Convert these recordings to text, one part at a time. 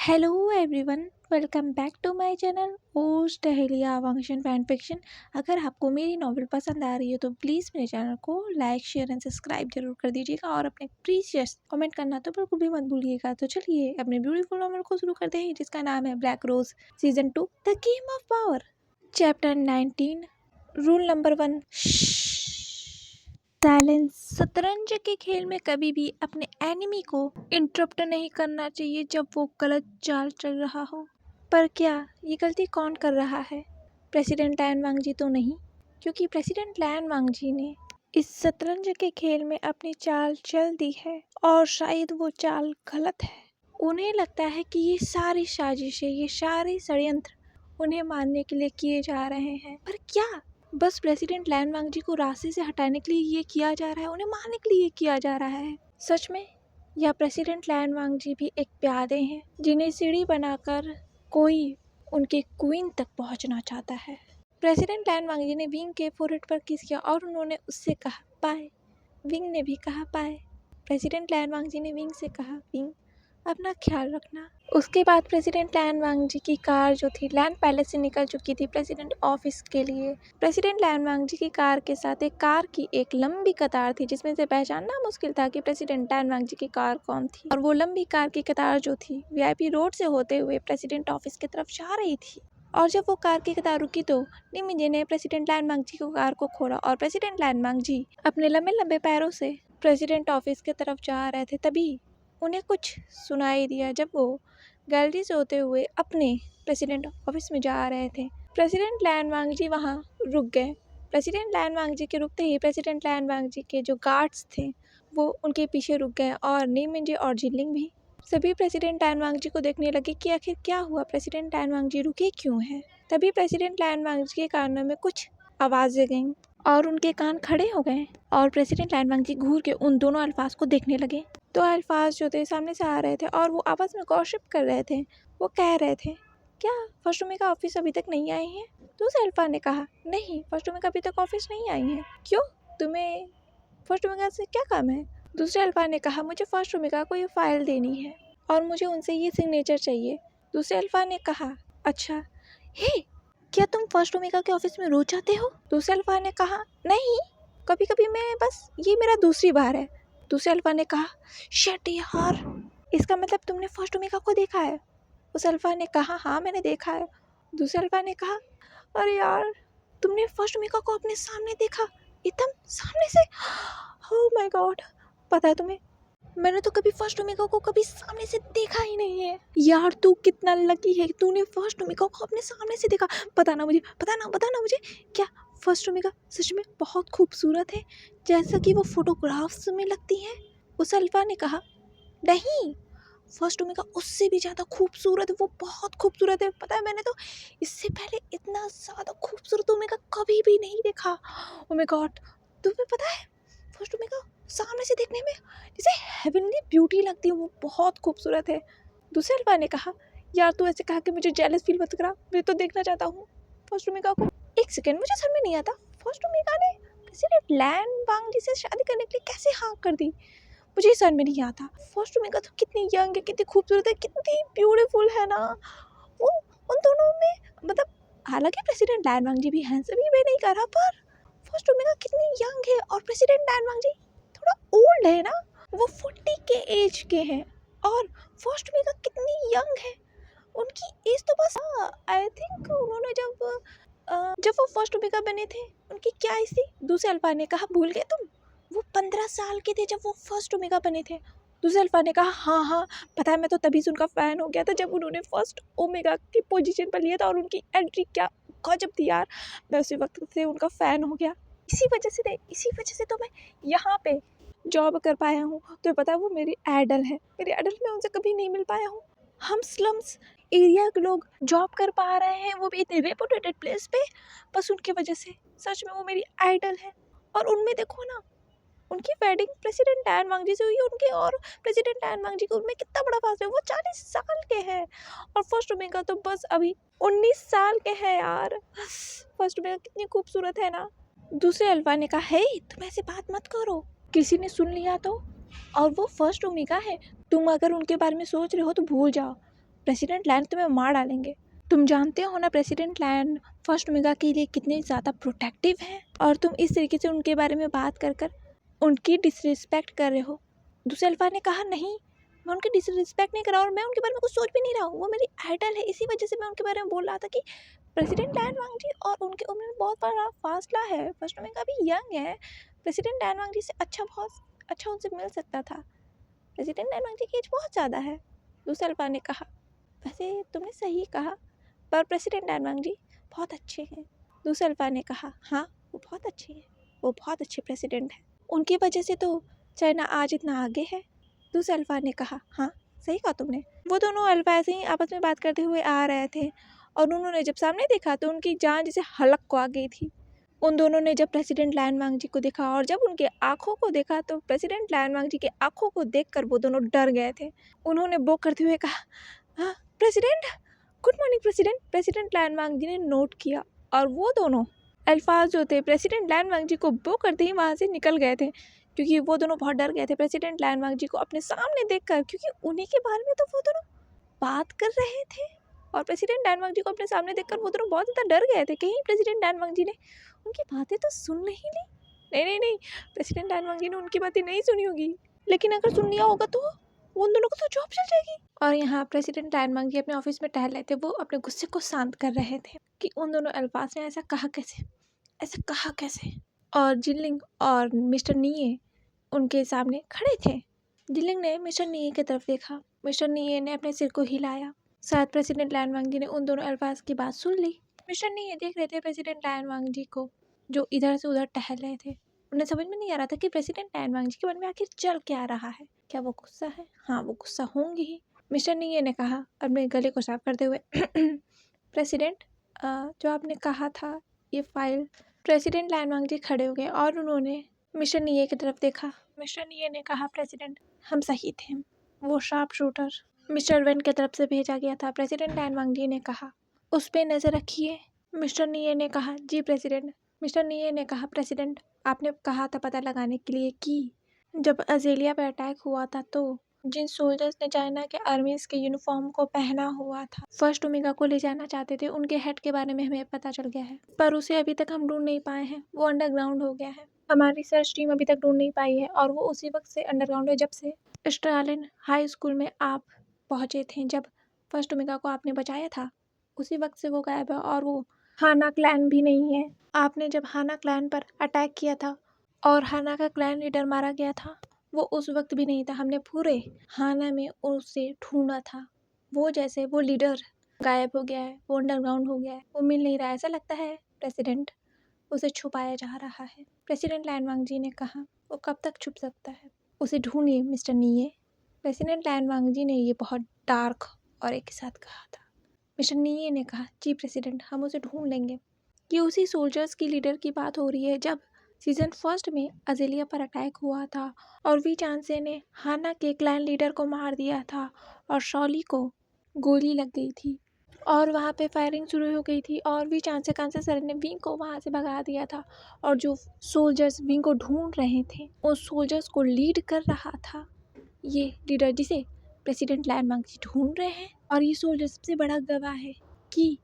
Hello everyone, welcome back to my channel ओज टहलिया function fan fiction. अगर आपको मेरी नॉवेल पसंद आ रही है तो प्लीज़ मेरे चैनल को लाइक शेयर एंड सब्सक्राइब जरूर कर दीजिएगा और अपने प्रीशियस कमेंट करना तो बिल्कुल भी मत भूलिएगा। तो चलिए अपने ब्यूटीफुल नॉवेल को शुरू करते हैं जिसका नाम है black rose season 2 the game of power chapter 19 rule number 1 silence. शतरंज के खेल में कभी भी अपने एनिमी को इंटरप्ट नहीं करना चाहिए जब वो गलत चाल चल रहा हो। पर क्या ये गलती कौन कर रहा है? प्रेसिडेंट लैन वांगजी तो नहीं, क्योंकि प्रेसिडेंट लैन वांगजी ने इस शतरंज के खेल में अपनी चाल चल दी है और शायद वो चाल गलत है। उन्हें लगता है कि ये सारी साजिशें, ये सारे षड्यंत्र उन्हें मारने के लिए किए जा रहे हैं। पर क्या बस प्रेसिडेंट लैन वांगजी को रास्ते से हटाने के लिए ये किया जा रहा है, उन्हें मारने के लिए ये किया जा रहा है? सच में? या प्रेसिडेंट लैन वांगजी भी एक प्यादे हैं जिन्हें सीढ़ी बनाकर कोई उनके क्वीन तक पहुंचना चाहता है? प्रेसिडेंट लैन वांगजी ने विंग के फोरहेड पर किस किया और उन्होंने उससे कहा बाय। विंग ने भी कहा बाय। प्रेसिडेंट लैन वांगजी ने विंग से कहा विंग अपना ख्याल रखना। उसके बाद प्रेसिडेंट लैन वांगजी की कार जो थी लैंड पैलेस से निकल चुकी थी प्रेसिडेंट ऑफिस के लिए। प्रेसिडेंट लैन वांगजी की कार के साथ एक कार की एक लंबी कतार थी जिसमें से पहचानना मुश्किल था कि प्रेसिडेंट लैन वांगजी की कार कौन थी। और वो लंबी कार की कतार जो थी वीआईपी रोड से होते हुए प्रेसिडेंट ऑफिस की तरफ जा रही थी। और जब वो कार की कतार रुकी तो निमिंजे ने प्रेसिडेंट लैन वांगजी को कार को खोला और प्रेसिडेंट लैन वांगजी अपने लंबे लंबे पैरों से प्रेसिडेंट ऑफिस की तरफ जा रहे थे। तभी उन्हें कुछ सुनाई दिया जब वो गैलरी से होते हुए अपने प्रेसिडेंट ऑफिस में जा रहे थे। प्रेसिडेंट लैन वांगजी वहाँ रुक गए। प्रेसिडेंट लैन वांगजी के रुकते ही प्रेसिडेंट लैन वांगजी के जो गार्ड्स थे वो उनके पीछे रुक गए और नीमिंजे और जिनलिंग भी। सभी प्रेसिडेंट लैन वांगजी को देखने लगे कि आखिर क्या हुआ, प्रेसिडेंट लैन वांगजी रुके क्यों हैं। तभी प्रेसिडेंट लैन वांगजी के कानों में कुछ आवाज़ें गईं और उनके कान खड़े हो गए और प्रेसिडेंट लैन वांगजी घूर के उन दोनों अल्फाज को देखने लगे। दो अल्फाज जो थे सामने से आ रहे थे और वो आपस में गॉसिप कर रहे थे। वो कह रहे थे क्या फर्स्ट ओमेगा ऑफिस अभी तक नहीं आए हैं? दूसरे अल्फा ने कहा नहीं, फर्स्ट ओमेगा अभी तक ऑफिस नहीं आई हैं। क्यों, तुम्हें फर्स्ट ओमेगा से क्या काम है? दूसरे अल्फा ने कहा मुझे फर्स्ट ओमेगा को ये फाइल देनी है और मुझे उनसे ये सिग्नेचर चाहिए। दूसरे अल्फा ने कहा अच्छा, हे क्या तुम फर्स्ट ओमेगा के ऑफिस में रोज जाते हो? दूसरे अल्फा ने कहा नहीं, कभी कभी मैं, बस ये मेरा दूसरी बार है। दूसरे अल्फा ने कहा शिट यार, इसका मतलब तुमने फर्स्ट ओमेगा को देखा है? उस अल्फा ने कहा हाँ मैंने देखा है। दूसरे अल्फा ने कहा अरे यार, तुमने फर्स्ट ओमेगा को अपने सामने देखा, एकदम सामने से? ओह माय गॉड, पता है तुम्हें, मैंने तो कभी फर्स्ट ओमेगा को कभी सामने से देखा ही नहीं है। यार तू कितना लकी है, तूने फर्स्ट ओमेगा को अपने सामने से देखा। बताना मुझे क्या फर्स्ट ओमेगा सच में बहुत खूबसूरत है जैसा कि वो फोटोग्राफ्स में लगती है? उस अल्फा ने कहा नहीं, फर्स्ट ओमेगा उससे भी ज़्यादा खूबसूरत है, वो बहुत खूबसूरत है। पता है, मैंने तो इससे पहले इतना ज़्यादा खूबसूरत ओमेगा कभी भी नहीं देखा। ओह माय गॉड, तुम्हें पता है फर्स्ट ओमेगा सामने से देखने में जैसे हेवनली ब्यूटी लगती है, वो बहुत खूबसूरत है। दूसरे अल्फा ने कहा यार तू ऐसे कहा कि मुझे जेलस फील मत करा, मैं तो देखना चाहता हूँ फर्स्ट ओमेगा को। एक सेकेंड, मुझे समझ में नहीं आता फर्स्ट ओमेगा ने प्रेसिडेंट लैन वांगजी से शादी करने के लिए कैसे हाँ कर दी, मुझे समझ में नहीं आता। फर्स्ट ओमेगा तो कितनी यंग है, कितनी खूबसूरत है, कितनी ब्यूटीफुल है ना वो। उन दोनों में मतलब, हालांकि प्रेसिडेंट लैन वांगजी भी हैंडसम ही, मैं नहीं कह रहा, पर फर्स्ट ओमेगा कितनी यंग है और प्रेसिडेंट लैन वांगजी थोड़ा ओल्ड है ना, वो 40 के एज के हैं और फर्स्ट ओमेगा कितनी यंग है, उनकी एज तो बस आई थिंक उन्होंने जब वो फर्स्ट ओमेगा बने थे उनकी क्या एज थी? दूसरे अल्फा ने कहा भूल गए तुम, वो 15 साल के थे जब वो फर्स्ट ओमेगा बने थे। दूसरे अल्फा ने कहा हाँ हाँ पता है, मैं तो तभी से उनका फ़ैन हो गया था जब उन्होंने फर्स्ट ओमेगा की पोजीशन पर लिया था और उनकी एंट्री क्या गजब थी यार, मैं उसी वक्त से उनका फ़ैन हो गया। इसी वजह से तो मैं यहाँ पे जॉब कर पाया हूँ। तो पता है वो मेरी आइडल है, मेरी आइडल, मैं उनसे कभी नहीं मिल पाया हूँ। हम स्लम्स एरिया के लोग जॉब कर पा रहे हैं, वो भी इतने रेपुटेटेड प्लेस पे, बस उनकी वजह से। सच में वो मेरी आइडल है। और उनमें देखो ना, उनकी वेडिंग प्रेसिडेंट लैन वांगजी से हुई है, उनके और प्रेसिडेंट लैन वांगजी के उनमें कितना बड़ा फासला है, वो 40 साल के हैं और फर्स्ट ओमेगा तो बस अभी 19 साल के हैं यार। फर्स्ट ओमेगा कितनी खूबसूरत है ना। दूसरे अल्फा ने कहा हे तुम ऐसे बात मत करो, किसी ने सुन लिया तो, और वो फर्स्ट ओमेगा है, तुम अगर उनके बारे में सोच रहे हो तो भूल जाओ। प्रेसिडेंट लैन तुम्हें मार डालेंगे। तुम जानते हो ना प्रेसिडेंट लैन फर्स्ट ओमेगा के लिए कितने ज़्यादा प्रोटेक्टिव हैं, और तुम इस तरीके से उनके बारे में बात कर कर उनकी डिसरिस्पेक्ट कर रहे हो। दूसरे अल्फा ने कहा नहीं, मैं उनकी डिसरिस्पेक्ट नहीं कर रहा और मैं उनके बारे में कुछ सोच भी नहीं रहा हूँ, वो मेरी आइडल है, इसी वजह से मैं उनके बारे में बोल रहा था कि प्रेसिडेंट लैन वांगजी और उनके उम्र में बहुत बड़ा फासला है, फर्स्ट ओमेगा भी यंग है, प्रेसिडेंट लैन वांगजी से बहुत अच्छा उनसे मिल सकता था, प्रेसिडेंट लैन वांगजी की एज बहुत ज़्यादा है। दूसरे अल्फा ने कहा वैसे तुमने सही कहा, पर प्रेसिडेंट लैन वांगजी बहुत अच्छे हैं। दूसरे अल्फा ने कहा हाँ वो बहुत अच्छे हैं, वो बहुत अच्छे प्रेसिडेंट हैं, उनकी वजह से तो चाइना आज इतना आगे है। दूसरे अल्फा ने कहा हाँ सही कहा तुमने। वो दोनों अल्फा ऐसे ही आपस में बात करते हुए आ रहे थे और उन्होंने जब सामने देखा तो उनकी जान जैसे हलक को आ गई थी। उन दोनों ने जब प्रेसिडेंट लैन वांगजी को देखा और जब उनके आँखों को देखा तो प्रेसिडेंट लैन वांगजी के आँखों को देखकर वो दोनों डर गए थे। उन्होंने बो करते हुए कहा हाँ president, good morning president. President Lan वांगजी ने नोट किया और वो दोनों अल्फाज जो थे प्रेसिडेंट लैन वांगजी को बो करते ही वहाँ से निकल गए थे, क्योंकि वो दोनों बहुत डर गए थे प्रेसिडेंट लैन वांगजी को अपने सामने देखकर, क्योंकि उन्हीं के बारे में तो वो दोनों बात कर रहे थे और प्रेसिडेंट लैन वांगजी को अपने सामने देखकर वो दोनों बहुत ज़्यादा डर गए थे, कहीं प्रेसिडेंट लैन वांगजी ने उनकी बातें तो सुन नहीं ली। नहीं, प्रेसिडेंट लैन वांगजी ने उनकी बातें नहीं सुनी होगी, लेकिन अगर सुन लिया होगा तो उन दोनों को तो जॉब चल जाएगी। और यहाँ प्रेसिडेंट लैन वांगजी अपने ऑफिस में टहल रहे थे, वो अपने गुस्से को शांत कर रहे थे कि उन दोनों अल्फाज ने ऐसा कहा कैसे। और जिनलिंग और मिस्टर नीये उनके सामने खड़े थे। जिनलिंग ने मिस्टर नीये की तरफ देखा, मिस्टर नीये ने अपने सिर को हिलाया, शायद प्रेसिडेंट लैन वांगजी ने उन दोनों अल्फाज की बात सुन ली। मिस्टर नीये देख रहे थे प्रेसिडेंट लैन वांगजी को, जो इधर से उधर टहल रहे थे। उन्हें समझ में नहीं आ रहा था कि प्रेसिडेंट लैन वांगजी के मन में आखिर चल क्या रहा है। क्या वो गुस्सा है? हाँ वो गुस्सा होंगे ही। मिस्टर नीये ने कहा अपने गले को साफ करते हुए प्रेसिडेंट, जो आपने कहा था ये फाइल। प्रेसिडेंट लैन वांगजी खड़े हो गए और उन्होंने मिस्टर नीये की तरफ देखा। मिस्टर नीये ने कहा प्रेसिडेंट हम सही थे, वो शार्प शूटर मिस्टर वेन की तरफ से भेजा गया था। प्रेसिडेंट लैन वांगजी ने कहा उस पर नज़र रखिए। मिस्टर नीये ने कहा जी प्रेसिडेंट। मिस्टर नीये ने कहा प्रेसिडेंट आपने कहा था पता लगाने के लिए कि जब अजेलिया पर अटैक हुआ था तो जिन सोल्जर्स ने चाइना के आर्मीज के यूनिफॉर्म को पहना हुआ था फर्स्ट ओमेगा को ले जाना चाहते थे, उनके हेड के बारे में हमें पता चल गया है, पर उसे अभी तक हम ढूंढ नहीं पाए हैं। वो अंडरग्राउंड हो गया है, हमारी रिसर्च टीम अभी तक ढूंढ नहीं पाई है और वो उसी वक्त से अंडरग्राउंड है जब से स्टालिन हाई स्कूल में आप पहुंचे थे, जब फर्स्ट ओमेगा को आपने बचाया था उसी वक्त से वो गायब है। और वो हाना क्लैन भी नहीं है। आपने जब हाना क्लैन पर अटैक किया था और हाना का क्लैन लीडर मारा गया था, वो उस वक्त भी नहीं था। हमने पूरे हाना में उसे ढूंढा था, वो लीडर गायब हो गया है, वो अंडरग्राउंड हो गया है, वो मिल नहीं रहा है। ऐसा लगता है प्रेसिडेंट उसे छुपाया जा रहा है। प्रेसिडेंट लैन वांगजी ने कहा वो कब तक छुप सकता है, उसे ढूंढिए मिस्टर नीये। प्रेसिडेंट लैन वांगजी ने ये बहुत डार्क और एक साथ कहा था। मिस्टर नीये ने कहा जी प्रेसिडेंट हम उसे ढूंढ लेंगे। ये उसी सोल्जर्स की लीडर की बात हो रही है जब सीजन फर्स्ट में अजेलिया पर अटैक हुआ था और वी चांसे ने हाना के क्लैन लीडर को मार दिया था और शॉली को गोली लग गई थी और वहाँ पे फायरिंग शुरू हो गई थी और वी चांसे कांसे सर ने विंग को वहाँ से भगा दिया था। और जो सोल्जर्स विंग को ढूंढ रहे थे उस सोल्जर्स को लीड कर रहा था ये लीडर जिसे प्रेसिडेंट लैन वांगजी ढूंढ रहे हैं। और ये सोल्जर सबसे बड़ा गवाह है कि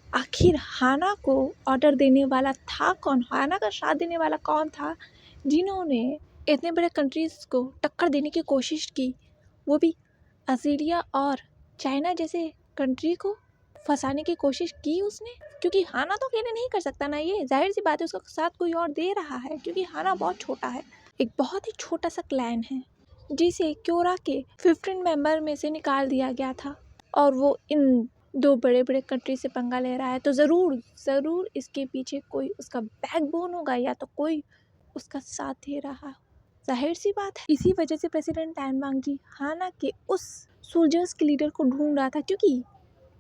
आखिर हाना को ऑर्डर देने वाला था कौन, हाना का साथ देने वाला कौन था, जिन्होंने इतने बड़े कंट्रीज़ को टक्कर देने की कोशिश की, वो भी ऑस्ट्रेलिया और चाइना जैसे कंट्री को फंसाने की कोशिश की उसने। क्योंकि हाना तो अकेले नहीं कर सकता ना, ये जाहिर सी बात है उसका साथ कोई और दे रहा है, क्योंकि हाना बहुत छोटा है, एक बहुत ही छोटा सा क्लैन है जिसे क्योरा के 15 मेंबर में से निकाल दिया गया था और वो इन दो बड़े बड़े कंट्री से पंगा ले रहा है। तो ज़रूर इसके पीछे कोई उसका बैकबोन होगा या तो कोई उसका साथ दे रहा हो, जाहिर सी बात है। इसी वजह से प्रेसिडेंट लैन वांगजी हाना के उस सोल्जर्स के लीडर को ढूंढ रहा था, क्योंकि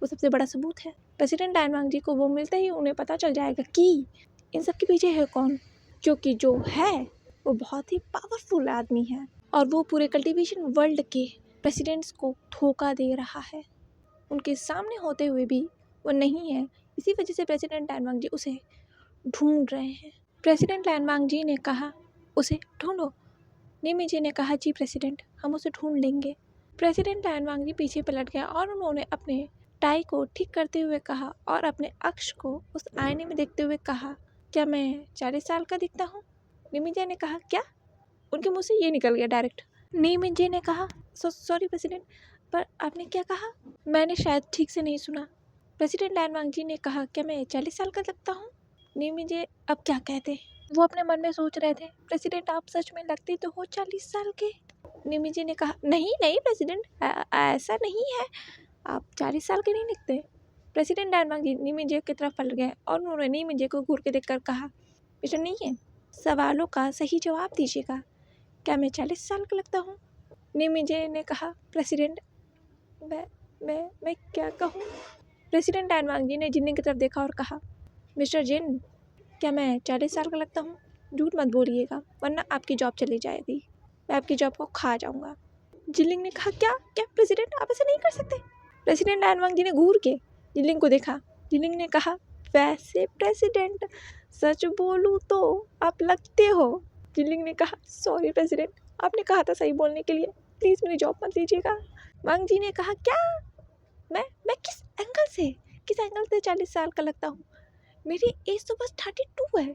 वो सबसे बड़ा सबूत है। प्रेसिडेंट लैन वांगजी को वो मिलते ही उन्हें पता चल जाएगा कि इन सब के पीछे है कौन, क्योंकि जो है वो बहुत ही पावरफुल आदमी है और वो पूरे कल्टीवेशन वर्ल्ड के प्रेसिडेंट्स को धोखा दे रहा है, उनके सामने होते हुए भी वो नहीं है। इसी वजह से प्रेसिडेंट लैन वांगजी उसे ढूंढ रहे हैं। प्रेसिडेंट लैन वांगजी ने कहा उसे ढूंढो। निमी जी ने कहा जी प्रेसिडेंट हम उसे ढूंढ लेंगे। प्रेसिडेंट लैन वांगजी पीछे पलट गया और उन्होंने अपने टाई को ठीक करते हुए कहा और अपने अक्ष को उस आईने में देखते हुए कहा, क्या मैं 40 साल का दिखता हूँ? निमिजे ने कहा, क्या? उनके मुंह से ये निकल गया डायरेक्ट। निमिजे ने कहा, सॉरी प्रेसिडेंट, पर आपने क्या कहा? मैंने शायद ठीक से नहीं सुना। प्रेसिडेंट लैन वांगजी ने कहा, क्या मैं 40 साल का लगता हूँ? निमिजे अब क्या कहते? वो अपने मन में सोच रहे थे, प्रेसिडेंट आप सच में लगते तो हो 40 साल के। निमिजे ने कहा, नहीं नहीं प्रेसिडेंट, ऐसा नहीं है, आप 40 साल के नहीं दिखते। प्रेसिडेंट लैन वांगजी निमिजे की तरफ पलट गए और उन्होंने निमिजे को घूर के देखकर कहा, मिस्टर नहीं है, सवालों का सही जवाब दीजिएगा, क्या मैं 40 साल का लगता हूँ? निमिजे ने कहा, प्रेसिडेंट मैं क्या कहूँ? प्रेसिडेंट लैन वांगजी ने जिन्नी की तरफ देखा और कहा, मिस्टर जिन, क्या मैं 40 साल का लगता हूँ? झूठ मत बोलिएगा वरना आपकी जॉब चली जाएगी, मैं आपकी जॉब को खा जाऊँगा। जिलिंग ने कहा, क्या क्या प्रेसिडेंट आप ऐसा नहीं कर सकते। प्रेसिडेंट लैन वांगजी ने घूर के जिलिंग को देखा। जिलिंग ने कहा, वैसे प्रेसिडेंट सच बोलूँ तो आप लगते हो। जिलिंग ने कहा, सॉरी प्रेसिडेंट, आपने कहा था सही बोलने के लिए, प्लीज़ मेरी जॉब मत लीजिएगा। वांगजी ने कहा, क्या मैं किस एंगल से 40 साल का लगता हूँ? मेरी एज तो बस 32 है।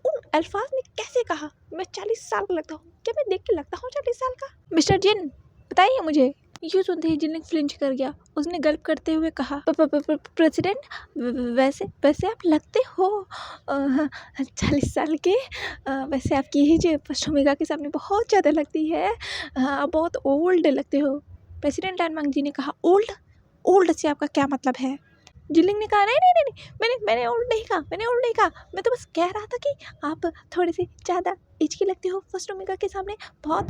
उन अल्फाज ने कैसे कहा मैं 40 साल का लगता हूँ? क्या मैं देख के लगता हूँ 40 साल का? मिस्टर जिन बताइए मुझे। यूँ सुनते ही जिन फ्लिंच कर गया। उसने गल्प करते हुए कहा, प्रेसिडेंट वैसे आप लगते हो 40 साल के। वैसे आपकी एज फर्स्ट ओमेगा के सामने बहुत ज़्यादा लगती है। आप बहुत ओल्ड लगते हो। प्रेसिडेंट लैन वांगजी ने कहा, ओल्ड से आपका क्या मतलब है? जिलिंग ने कहा, नहीं, मैंने ओल्ड नहीं कहा, मैं तो बस कह रहा था कि आप थोड़े से ज़्यादा एज के लगते हो फर्स्ट ओमेगा के सामने, बहुत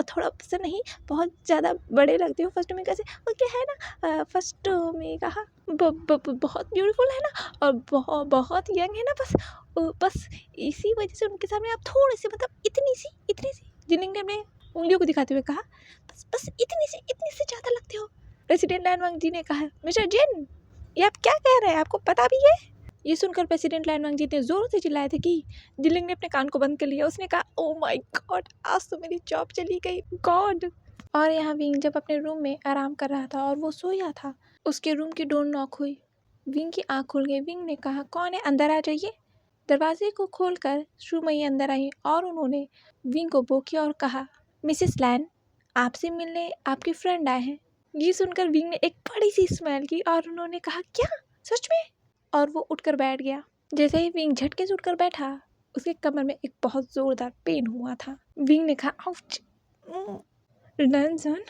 थोड़ा सा नहीं, बहुत ज़्यादा बड़े लगते हो फर्स्ट ओमेगा से। वो क्या है ना, फर्स्ट ओमेगा बहुत ब्यूटीफुल है ना और बहुत यंग है ना, बस इसी वजह से उनके सामने आप थोड़े से, मतलब इतनी सी। जिलिंग ने अपने उंगलियों को दिखाते हुए कहा, बस इतनी से ज़्यादा लगते हो। प्रेसिडेंट लैन वांगजी ने कहा, मिस्टर जिन ये आप क्या कह रहे हैं, आपको पता भी है? ये सुनकर प्रेसिडेंट लैन वांगजी ने जोरों से चिल्लाए थे कि जिलिंग ने अपने कान को बंद कर लिया। उसने कहा, ओह माय गॉड, आज तो मेरी जॉब चली गई, गॉड। और यहाँ विंग जब अपने रूम में आराम कर रहा था और वो सोया था, उसके रूम की डोर नॉक हुई। विंग की आँख खुल गई। विंग ने कहा, कौन है, अंदर आ जाइए। दरवाजे को खोलकर शुमई अंदर आई और उन्होंने विंग को बोकी और कहा, मिसेस लैन, आपसे मिलने आपके फ्रेंड आए हैं। ये सुनकर विंग ने एक बड़ी सी स्माइल की और उन्होंने कहा, क्या सच में? और वो उठकर बैठ गया। जैसे ही विंग झटके से उठकर बैठा, उसके कमर में एक बहुत जोरदार पेन हुआ था। विंग ने कहा, आउच, रंजन,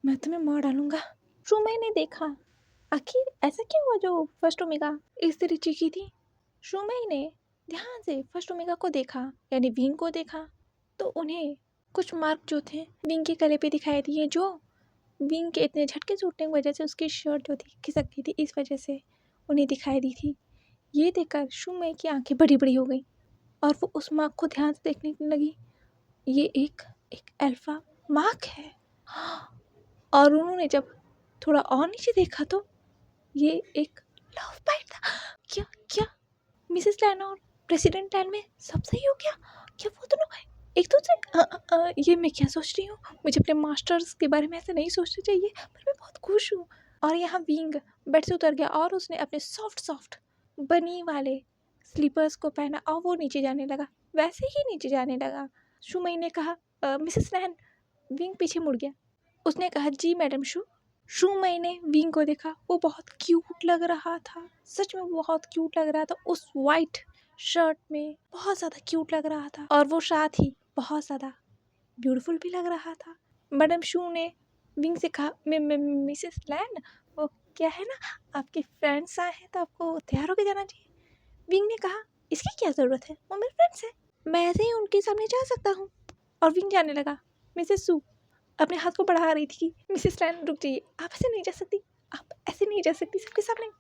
मैं तुम्हें मार डालूंगा। शुमई ने देखा, आखिर ऐसा क्या हुआ जो फर्स्ट ओमेगा इस तरह चीखी थी। शुमई ने ध्यान से फर्स्ट ओमेगा को देखा, यानी विंग को देखा, तो उन्हें कुछ मार्क जो थे विंग के गले पे दिखाई दिए, जो विंग के इतने झटके से उठने की वजह से उसकी शर्ट जो थी खिसक गई थी, इस वजह से उन्हें दिखाई दी थी। ये देखकर शुमई की आंखें बड़ी बड़ी हो गई और वो उस मार्क को ध्यान से देखने लगी। ये एक अल्फा मार्क है। और उन्होंने जब थोड़ा और नीचे देखा तो ये एक लव बाइट था। क्या मिसेस लैन और प्रेसिडेंट लैन में सब सही हो गया? क्या वो दोनों एक दूसरे? ये मैं क्या सोच रही हूँ, मुझे अपने मास्टर्स के बारे में ऐसे नहीं सोचना चाहिए, पर मैं बहुत खुश हूँ। और यहाँ विंग बेड से उतर गया और उसने अपने सॉफ्ट बनी वाले स्लीपर्स को पहना और वो नीचे जाने लगा, वैसे ही नीचे जाने लगा। शुमई ने कहा, मिसेस लैन। विंग पीछे मुड़ गया। उसने कहा, जी मैडम शू। शुमई ने विंग को देखा, वो बहुत क्यूट लग रहा था, सच में बहुत क्यूट लग रहा था। उस वाइट शर्ट में बहुत ज़्यादा क्यूट लग रहा था और वो साथ ही बहुत ज़्यादा ब्यूटीफुल भी लग रहा था। मैडम शू ने विंग से कहा, मिसेस लैन, वो क्या है ना, आपके फ्रेंड्स आए हैं तो आपको तैयार होकर जाना चाहिए। विंग ने कहा, इसकी क्या ज़रूरत है, वो मेरे फ्रेंड्स हैं, मैं ऐसे ही उनके सामने जा सकता हूँ। और विंग जाने लगा। मिसेस सू अपने हाथ को बढ़ा रही थी कि मिसेस लैन रुक जाइए, आप ऐसे नहीं जा सकती, आप ऐसे नहीं जा सकती सबके सामने।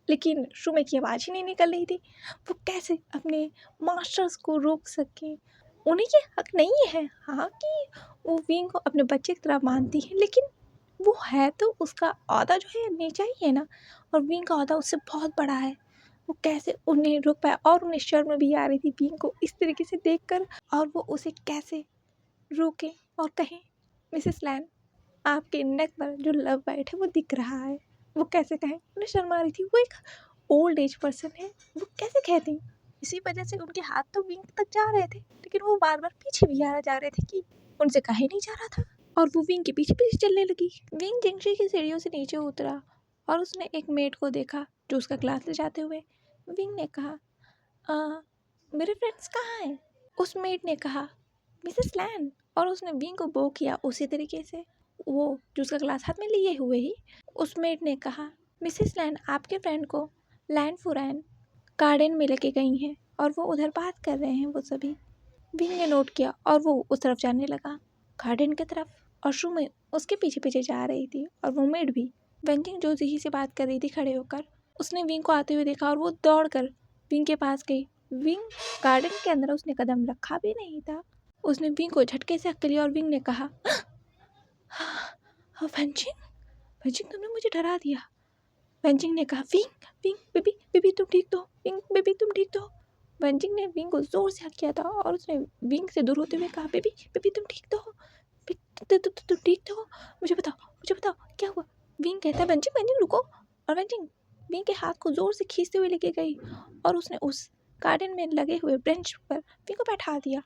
लेकिन शुमई की आवाज़ ही नहीं निकल रही थी। वो कैसे अपने मास्टर्स को रोक सके? उन्हें ये हक नहीं है, हाँ, कि वो विंग को अपने बच्चे की तरह मानती है, लेकिन वो है तो उसका औहदा जो है नीचा ही है ना, और विंग का औहदा उससे बहुत बड़ा है। वो कैसे उन्हें रोक पाया? और उन्हें शर्म भी आ रही थी विंग को इस तरीके से देखकर, और वो उसे कैसे रोके और कहें, मिसेस लैन आपके नेक पर जो लव बाइट है वो दिख रहा है। वो कैसे कहें, उन्हें शर्म आ रही थी, वो एक ओल्ड एज पर्सन है, वो कैसे कहती। इसी वजह से उनके हाथ तो विंग तक जा रहे थे, लेकिन वो बार बार पीछे भी जा रहे थे कि उनसे कहा ही नहीं जा रहा था, और वो विंग के पीछे पीछे चलने लगी। विंग जिंगशी की सीढ़ियों से नीचे उतरा और उसने एक मेड को देखा जो उसका ग्लास ले जाते हुए। विंग ने कहा, मेरे फ्रेंड्स कहाँ हैं? उस मेड ने कहा, मिसेस लैन, और उसने विंग को बो किया उसी तरीके से, वो जो उसका ग्लास हाथ में लिए हुए ही। उस मेड ने कहा, मिसेस लैन, आपके फ्रेंड को लैंड फुरैन गार्डन में लेके गई हैं और वो उधर बात कर रहे हैं वो सभी। विंग ने नोट किया और वो उस तरफ जाने लगा, गार्डन की तरफ, और शुमी उसके पीछे पीछे जा रही थी, और वो मेड भी। वेंजिंग जो जी से बात कर रही थी खड़े होकर, उसने विंग को आते हुए देखा और वो दौड़कर विंग के पास गई। विंग गार्डन के अंदर उसने कदम रखा भी नहीं था। उसने विंग को झटके से हक लिया और विंग ने कहा, वेंजिंग, वेंजिंग तुमने मुझे डरा दिया। वेंजिंग ने कहा, विंग, विंग बेबी, बेबी तुम ठीक तो हो, विंग बेबी तुम ठीक तो हो। वेंजिंग ने विंग को जोर से हक किया था और उसने विंग से दूर होते हुए कहा, बेबी, बेबी तुम ठीक तो हो, तुम ठीक तो हो, मुझे बताओ क्या हुआ। विंग कहता है, वेंजिंग, वेंजिंग रुको, और वेंजिंग विंग के हाथ को जोर से खींचते हुए लेके गई और उसने उस गार्डन में लगे हुए बेंच पर विंग को बैठा दिया।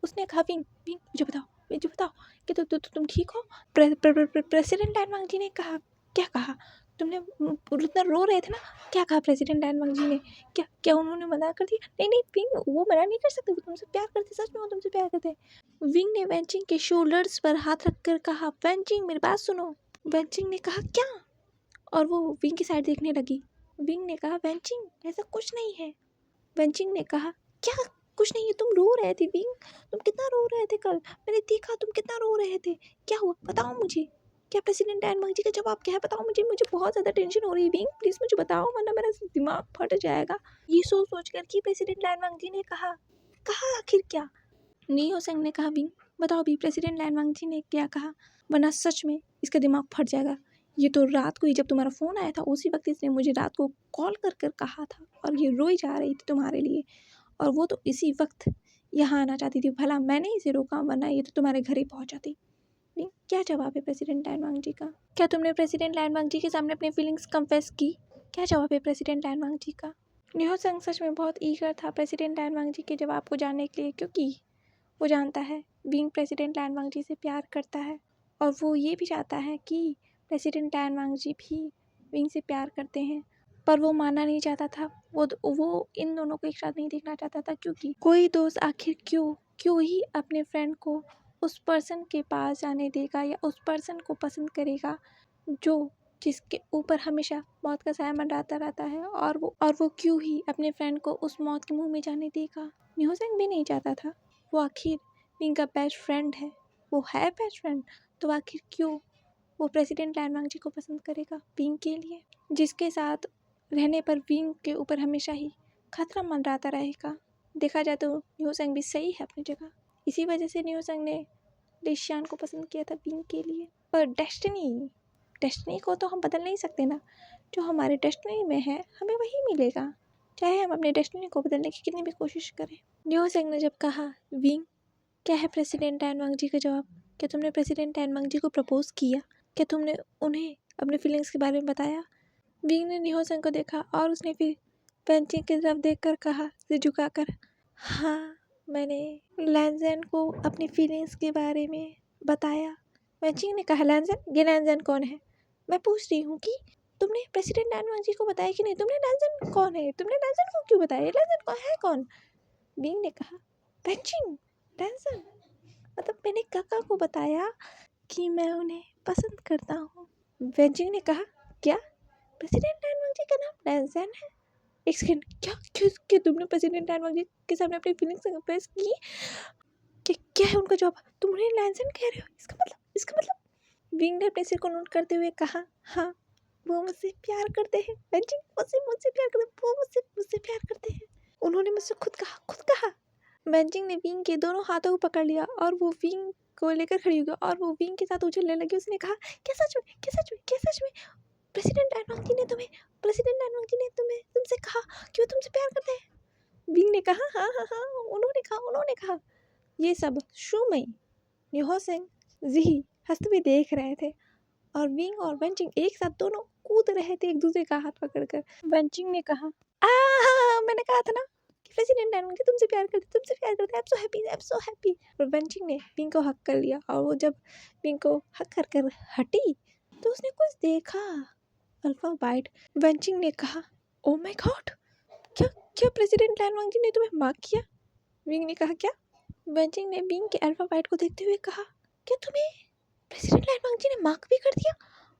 उसने कहा, विंग, विंग मुझे बताओ कि तुम ठीक हो। प्रेसिडेंट लैन वांग जी ने कहा, क्या कहा तुमने? उतना रो रहे थे ना, क्या कहा प्रेसिडेंट लैन वांग जी ने? क्या उन्होंने मना कर दिया? नहीं विंग, वो मना नहीं कर सकते, वो तुमसे प्यार करते, सच में वो तुमसे प्यार करते। विंग ने वेंचिंग के शोल्डर्स पर हाथ रखकर कहा, वेंचिंग मेरी बात सुनो। वेंचिंग ने कहा, क्या? और वो विंग की साइड देखने लगी। विंग ने कहा, वेंचिंग ऐसा कुछ नहीं है। वेंचिंग ने कहा, क्या कुछ नहीं है? तुम रो रहे थे विंग, तुम कितना रो रहे थे कल, मैंने देखा तुम कितना रो रहे थे, क्या हुआ बताओ मुझे। क्या प्रेसिडेंट लैन वांग जी का जवाब क्या है, बताओ मुझे बहुत ज़्यादा टेंशन हो रही है विंग, प्लीज़ मुझे बताओ वरना मेरा दिमाग फट जाएगा। ये सोच कर कि प्रेसिडेंट लैन वांग जी ने कहा आखिर क्या? नियो सेंग ने कहा, विंग बताओ भी प्रेसिडेंट लैन वांग जी ने क्या कहा, वरना सच में इसका दिमाग फट जाएगा। ये तो रात को ही जब तुम्हारा फ़ोन आया था उसी वक्त इसने मुझे रात को कॉल कर कहा था, और ये रोई जा रही थी तुम्हारे लिए, और वो तो इसी वक्त यहाँ आना चाहती थी। भला मैंने इसे रोका, वरना ये तो तुम्हारे घर ही पहुँच जाती। क्या जवाब है प्रेसिडेंट लैन वांग जी का? क्या तुमने प्रेसिडेंट लैन वांग जी के सामने अपनी फीलिंग्स कन्फेस की? क्या जवाब है प्रेसिडेंट लैन वांग जी का? निहो संग सच में बहुत ईगर था प्रेसिडेंट लैन वांग जी के जवाब को जानने के लिए, क्योंकि वो जानता है बीइंग प्रेसिडेंट लैन वांग जी से प्यार करता है, और वो ये भी चाहता है कि प्रेसिडेंट लैन वांग जी भी विंग से प्यार करते हैं, पर वो मानना नहीं चाहता था। वो इन दोनों को एक साथ नहीं देखना चाहता था, क्योंकि कोई दोस्त आखिर क्यों ही अपने फ्रेंड को उस पर्सन के पास जाने देगा या उस पर्सन को पसंद करेगा जिसके ऊपर हमेशा मौत का साया मंडराता रहता है, और वो क्यों ही अपने फ्रेंड को उस मौत के मुंह में जाने देगा। निहो सेंग भी नहीं चाहता था। वो आखिर विंग का बेस्ट फ्रेंड है, वो है बेस्ट फ्रेंड, तो आखिर क्यों वो प्रेसिडेंट लैन वांग जी को पसंद करेगा विंग के लिए, जिसके साथ रहने पर विंग के ऊपर हमेशा ही खतरा मंडराता रहेगा। देखा जाए तो निहो सेंग भी सही है अपनी जगह। इसी वजह से निहो सेंग ने लिशियान को पसंद किया था विंग के लिए। पर डेस्टिनी को तो हम बदल नहीं सकते ना, जो हमारे डेस्टिनी में है हमें वही मिलेगा, चाहे हम अपने डेस्टिनी को बदलने की कितनी भी कोशिश करें। निहो सेंग ने जब कहा, विंग क्या है प्रेसिडेंट लैन वांग जी का जवाब? क्या तुमने प्रेसिडेंट लैन वांग जी को प्रपोज किया? क्या तुमने उन्हें अपने फीलिंग्स के बारे में बताया? विंग ने निहो सेंग को देखा और उसने फिर वेंचिंग की तरफ देखकर कहा, सिर झुकाकर, हाँ मैंने लैनज़ेन को अपनी फीलिंग्स के बारे में बताया। वेंचिंग ने कहा, लैनज़ेन? ये लैनज़ेन कौन है? मैं पूछ रही हूँ कि तुमने प्रेसिडेंट लैन वांग जी को बताया कि नहीं? तुमने लैनज़ेन कौन है? तुमने लैनज़ेन को क्यों बताया? लैनज़ेन कौन है कौन? विंग ने कहा, वेंचिंग, लैनज़ेन मतलब मैंने काका को बताया कि मैं उन्हें पसंद करता हूँ। वेंचिंग ने कहा, क्या प्रेसिडेंट लैन वांग जी का नाम लैनज़ेन है? एक सेकंड, क्या तुमने प्रेसिडेंट लैन वांग जी के सामने अपनी फीलिंग्स एक्सप्रेस की? क्या है उनका जवाब? तुम उन्हें लैनज़ेन कह रहे हो? इसका मतलब? विंग ने अपने सिर को नोट करते हुए कहा, हाँ वो मुझसे प्यार करते हैं। वेंचिंग मुझसे प्यार करते हैं, वो मुझसे प्यार करते हैं। उन्होंने मुझसे खुद कहा। वेंचिंग ने विंग के दोनों हाथों को पकड़ लिया और वो विंग को लेकर खड़ी हो गई और वो विंग के साथ उछलने लगी। उसने कहा, क्या सच में प्रेसिडेंट लैन वांग जी ने तुमसे कहा कि वो तुमसे प्यार करते हैं? विंग ने कहा, हाँ उन्होंने कहा। ये सब शू मई, निहो सेंग, जी हंसते हुए देख रहे थे और विंग और वेंचिंग एक साथ दोनों कूद रहे थे एक दूसरे का हाथ पकड़कर। वेंचिंग ने कहा, मैंने कहा था ना कि प्रेसिडेंट डायमंड तुमसे प्यार करते I am so happy, I am so happy. और वेंचिंग ने विंग को हक कर लिया और वो जब विंग को हक कर कर हटी तो उसने कुछ देखा, अल्फा बाइट। वेंचिंग ने कहा, ओ माय गॉड, क्या क्या प्रेसिडेंट डायमंड ने तुम्हें मार्क किया? विंग ने कहा, क्या? वेंचिंग ने विंग के अल्फा बाइट को देखते हुए कहा, क्या तुम्हें प्रेसिडेंट लाइनवांग जी ने मार्क भी कर दिया?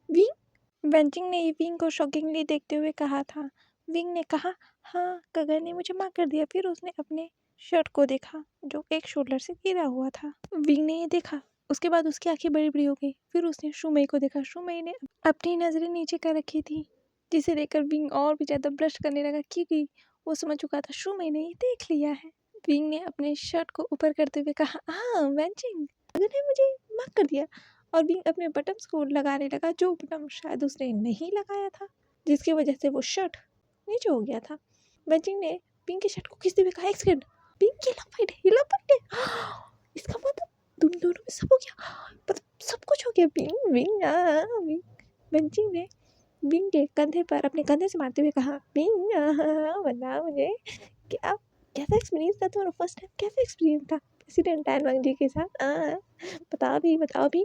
विंग वेंचिंग ने विंग को शॉकिंगली देखते हुए कहा था। विंग ने कहा, हाँ, कगर ने मुझे मार्क कर दिया। फिर उसने अपने शर्ट को देखा जो एक शोल्डर से गिरा हुआ था। विंग ने ये देखा, उसके बाद उसकी आंखें बड़ी बड़ी हो गई। फिर उसने शुमई को देखा। शुमई ने अपनी नजरें नीचे कर रखी थी, जिसे देखकर विंग और भी ज्यादा ब्लश करने लगा क्योंकि वो समझ चुका था शुमई ने ये देख लिया है। विंग ने अपने शर्ट को ऊपर करते हुए कहा, हाँ वेंचिंग, कगर ने मुझे मार्क कर दिया। और विंग अपने बटन्स को लगाने लगा जो बटन शायद उसने नहीं लगाया था, जिसकी वजह से वो शर्ट नीचे हो गया था। वेंचिंग ने विंग के शर्ट को खींचते हुए कहा, एक सेकंड, विंग की लपट है। इसका मतलब तुम दोनों में सब हो गया, मतलब सब कुछ हो गया। विंग विंग विंग वेंचिंग ने विंग के कंधे पर अपने कंधे से मारते हुए कहा, विंग बता मुझे क्या कैसा एक्सपीरियंस था तुम्हारा फर्स्ट टाइम, कैसा एक्सपीरियंस था प्रेसिडेंट डायमंड जी के साथ? बताओ भी।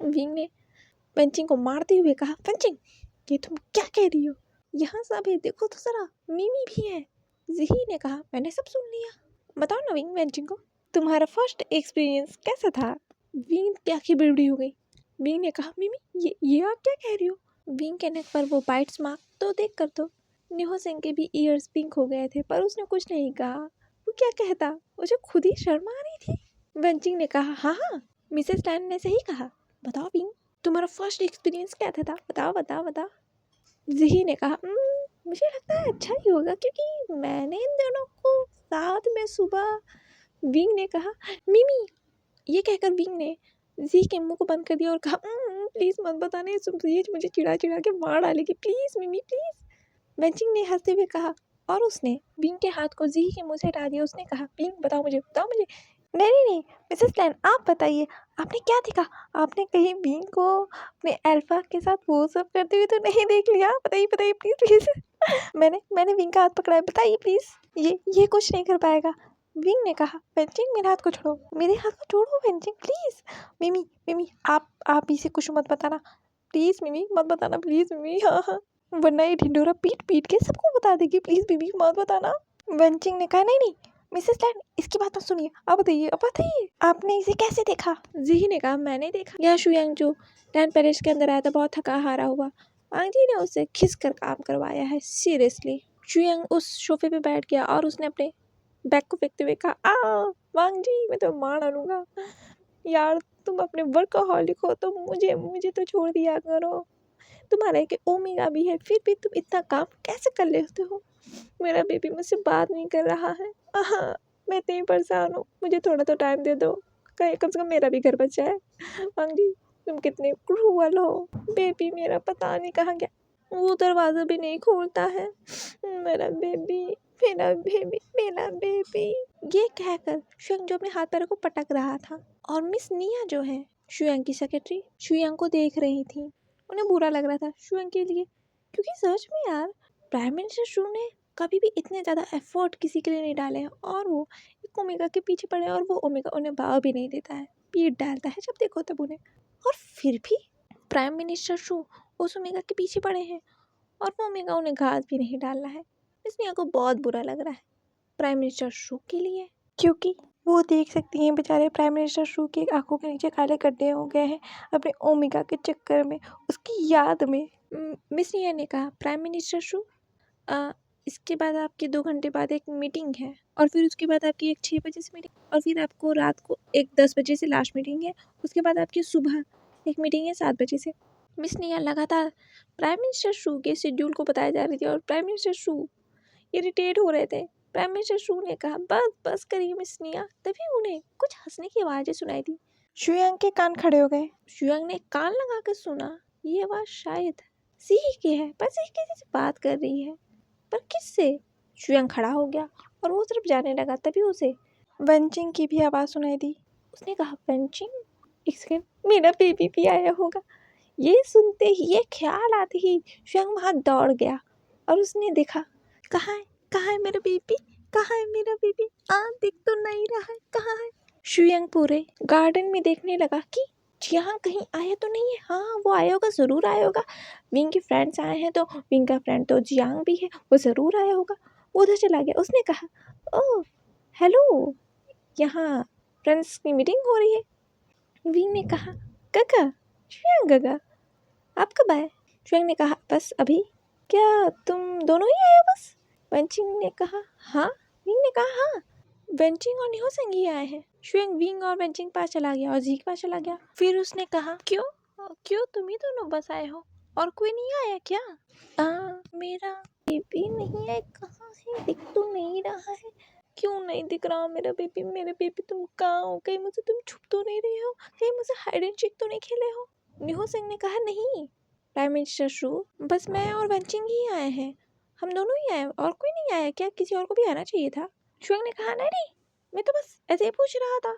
विंग ने वेंचिंग को मारते हुए कहा, वेंचिंग, ये तुम क्या कह रही हो? यहाँ सब है, देखो तो जरा, मिमी भी है। ज़ही ने कहा, मैंने सब सुन लिया। बताओ ना विंग वेंचिंग को, तुम्हारा फर्स्ट एक्सपीरियंस कैसा था? विंग की आंखें बड़ी हो गई। विंग ने कहा, मिमी ये आप क्या कह रही हो? विंग के नेक पर वो बाइट्स मार्क तो देख कर तो निहो सिंह के भी ईयर्स पिंक हो गए थे, पर उसने कुछ नहीं कहा। वो क्या कहता, मुझे खुद ही शर्म आ रही थी। वेंचिंग ने कहा, हाँ, मिसेस टैन ने सही कहा। बताओ विंग, तुम्हारा फर्स्ट एक्सपीरियंस क्या था? बताओ। ज़ही ने कहा, मुझे लगता है अच्छा ही होगा क्योंकि मैंने इन दोनों को साथ में सुबह। विंग ने कहा, मिमी, ये कहकर विंग ने जी के मुंह को बंद कर दिया और कहा, प्लीज़ मत बताना, ये मुझे चिढ़ा के मार डालेगी, प्लीज़ मिमी प्लीज़। वेंचिंग ने हंसते हुए कहा और उसने विंग के हाथ को जी के मुंह से हटा दिया। उसने कहा, विंग बताओ मुझे। नहीं, मिसेस लैन आप बताइए, आपने क्या देखा? आपने कहीं विंग को अपने अल्फा के साथ वो सब करते हुए तो नहीं देख लिया? बताइए प्लीज़। मैंने विंग का हाथ पकड़ा है, बताइए प्लीज़। ये कुछ नहीं कर पाएगा। विंग ने कहा, वेंचिंग मेरे हाथ को छोड़ो वेंचिंग प्लीज़। मिमी आप इसे कुछ मत बताना प्लीज़ मिमी, मत बताना प्लीज़ मिमी, हाँ, वरना ये ढिंढोरा पीट के सबको बता देगी, प्लीज़ मिमी मत बताना। वेंचिंग ने कहा, नहीं मिसेस लैन, इसकी बात मत सुनिए, अब बताइए आपने इसे कैसे देखा? जी ने कहा, मैंने देखा यह शुयांग जो लैन पैलेस के अंदर आया था बहुत थका हारा हुआ। वांग जी ने उससे खिस कर काम करवाया है, सीरियसली। शुयांग उस सोफे पे बैठ गया और उसने अपने बैग को फेंकते हुए कहा, वांग जी मैं तो मार डालूंगा यार, तुम अपने वर्कaholic हो तो मुझे तो छोड़ दिया करो। तुम्हारा एक ओमेगा भी है, फिर भी तुम इतना काम कैसे कर लेते हो? मेरा बेबी मुझसे बात नहीं कर रहा है, मैं इतनी परेशान हूँ, मुझे थोड़ा तो टाइम दे दो, कम से कम मेरा भी घर बच जाए। वांगी, तुम कितने क्रूअल हो, बेबी मेरा पता नहीं कहाँ गया, वो दरवाज़ा भी नहीं खोलता है, मेरा बेबी। ये कहकर शुयांग जो अपने हाथ पैरों को पटक रहा था और मिस निया जो है शुयांग की सेक्रेटरी, शुयांग को देख रही थी। उन्हें बुरा लग रहा था शुयांग के लिए, क्योंकि सच में यार, प्राइम मिनिस्टर शू ने कभी भी इतने ज़्यादा एफर्ट किसी के लिए नहीं डाले हैं और वो एक ओमेगा के पीछे पड़े हैं और वो ओमेगा उन्हें भाव भी नहीं देता है, पीठ डालता है जब देखो तब उन्हें। और फिर भी प्राइम मिनिस्टर शू उस ओमेगा के पीछे पड़े हैं और वो ओमेगा उन्हें घास भी नहीं डाल रहा है। इसलिए को बहुत बुरा लग रहा है प्राइम मिनिस्टर शू के लिए, क्योंकि वो देख सकती हैं बेचारे प्राइम मिनिस्टर शू की आंखों के नीचे काले गड्ढे हो गए हैं अपने ओमेगा के चक्कर में, उसकी याद में। मिस निया ने कहा, प्राइम मिनिस्टर शू, इसके बाद आपकी 2 घंटे बाद एक मीटिंग है और फिर उसके बाद आपकी एक 6 बजे से मीटिंग और फिर आपको रात को एक 10 बजे से लास्ट मीटिंग है, उसके बाद आपकी सुबह एक मीटिंग है 7 बजे से। मिस निया लगातार प्राइम मिनिस्टर शू के शेड्यूल को बताया जा रही थी और प्राइम मिनिस्टर शू इरिटेट हो रहे थे। प्राइम मिनिस्टर शू ने कहा, बस करिए मिस निया। तभी उन्हें कुछ हंसने की आवाज़ें सुनाई दी। शुयांग के कान खड़े हो गए। शुयांग ने कान लगा कर सुना, ये आवाज़ शायद सी की है, पर सी किसी से बात कर रही है, पर किससे? शुयांग खड़ा हो गया और वो तरफ जाने लगा, तभी उसे वेंचिंग की भी आवाज़ सुनाई दी। उसने कहा, वेंचिंग, एक सेकंड, मेरा बेबी भी आया होगा, ये सुनते ही, ये ख्याल आते ही शुयांग वहाँ दौड़ गया और उसने देखा, कहाँ है मेरा बेबी, कहाँ है मेरा बेबी, दिख तो नहीं रहा है, कहाँ है। शुयांग पूरे गार्डन में देखने लगा कि यहाँ कहीं आया तो नहीं है। हाँ, वो आया होगा, ज़रूर आया होगा। विंग के फ्रेंड्स आए हैं तो विंग का फ्रेंड तो जियांग भी है, वो ज़रूर आया होगा। वो उधर चला गया। उसने कहा, ओह हेलो, यहाँ फ्रेंड्स की मीटिंग हो रही है। विंग ने कहा, काका, शुयांग काका, आप कब आए? शुयांग ने कहा, बस अभी। क्या तुम दोनों ही आए हो बस? वेंचिंग ने कहा, हाँ। विंग ने कहा, हाँ, वेंचिंग और निहो संग ही आए हैं। शुयांग विंग और वेंचिंग पास चला गया और जी के पास चला गया। फिर उसने कहा, क्यों तुम ही दोनों बस आए हो और कोई नहीं आया क्या? मेरा बेबी नहीं है, कहाँ है, दिख तो नहीं रहा है। क्यों नहीं दिख रहा मेरा बेबी? मेरे बेबी तुम कहाँ हो? कहीं मुझे तुम छुप तो नहीं रहे हो? कहीं मुझे हाइड एंड सीक तो नहीं खेले हो? निहो सिंह ने कहा, नहीं प्राइम मिनिस्टर शू, बस मैं और वेंचिंग ही आए हैं, हम दोनों ही आए, और कोई नहीं आया क्या? किसी और को भी आना चाहिए था। शुयांग ने कहा, नहीं, मैं तो बस ऐसे ही पूछ रहा था,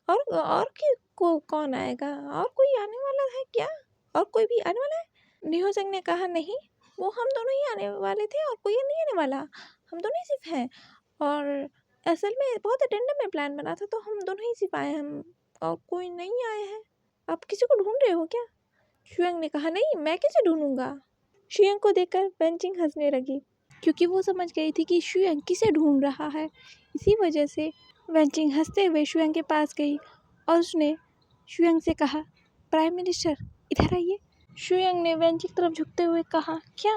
और कौन आएगा? और कोई आने वाला है क्या? और कोई भी आने वाला है? निहो सिंह ने कहा, नहीं, वो हम दोनों ही आने वाले थे और कोई नहीं आने वाला, हम दोनों ही सिर्फ हैं। और असल में बहुत अटेंडम में प्लान बना था तो हम दोनों ही सिर्फ आए, हम और कोई नहीं आए हैं। आप किसी को ढूंढ रहे हो क्या? शुयांग ने कहा, नहीं, मैं कैसे ढूंढूंगा। शुयांग को देखकर वेंचिंग हंसने लगी क्योंकि वो समझ गई थी कि शुयांग किसे ढूंढ रहा है। इसी वजह से वेंचिंग हंसते हुए शुयांग के पास गई और उसने शुयांग से कहा, प्राइम मिनिस्टर इधर आइए। शुयांग ने वेंचिंग की तरफ झुकते हुए कहा, क्या?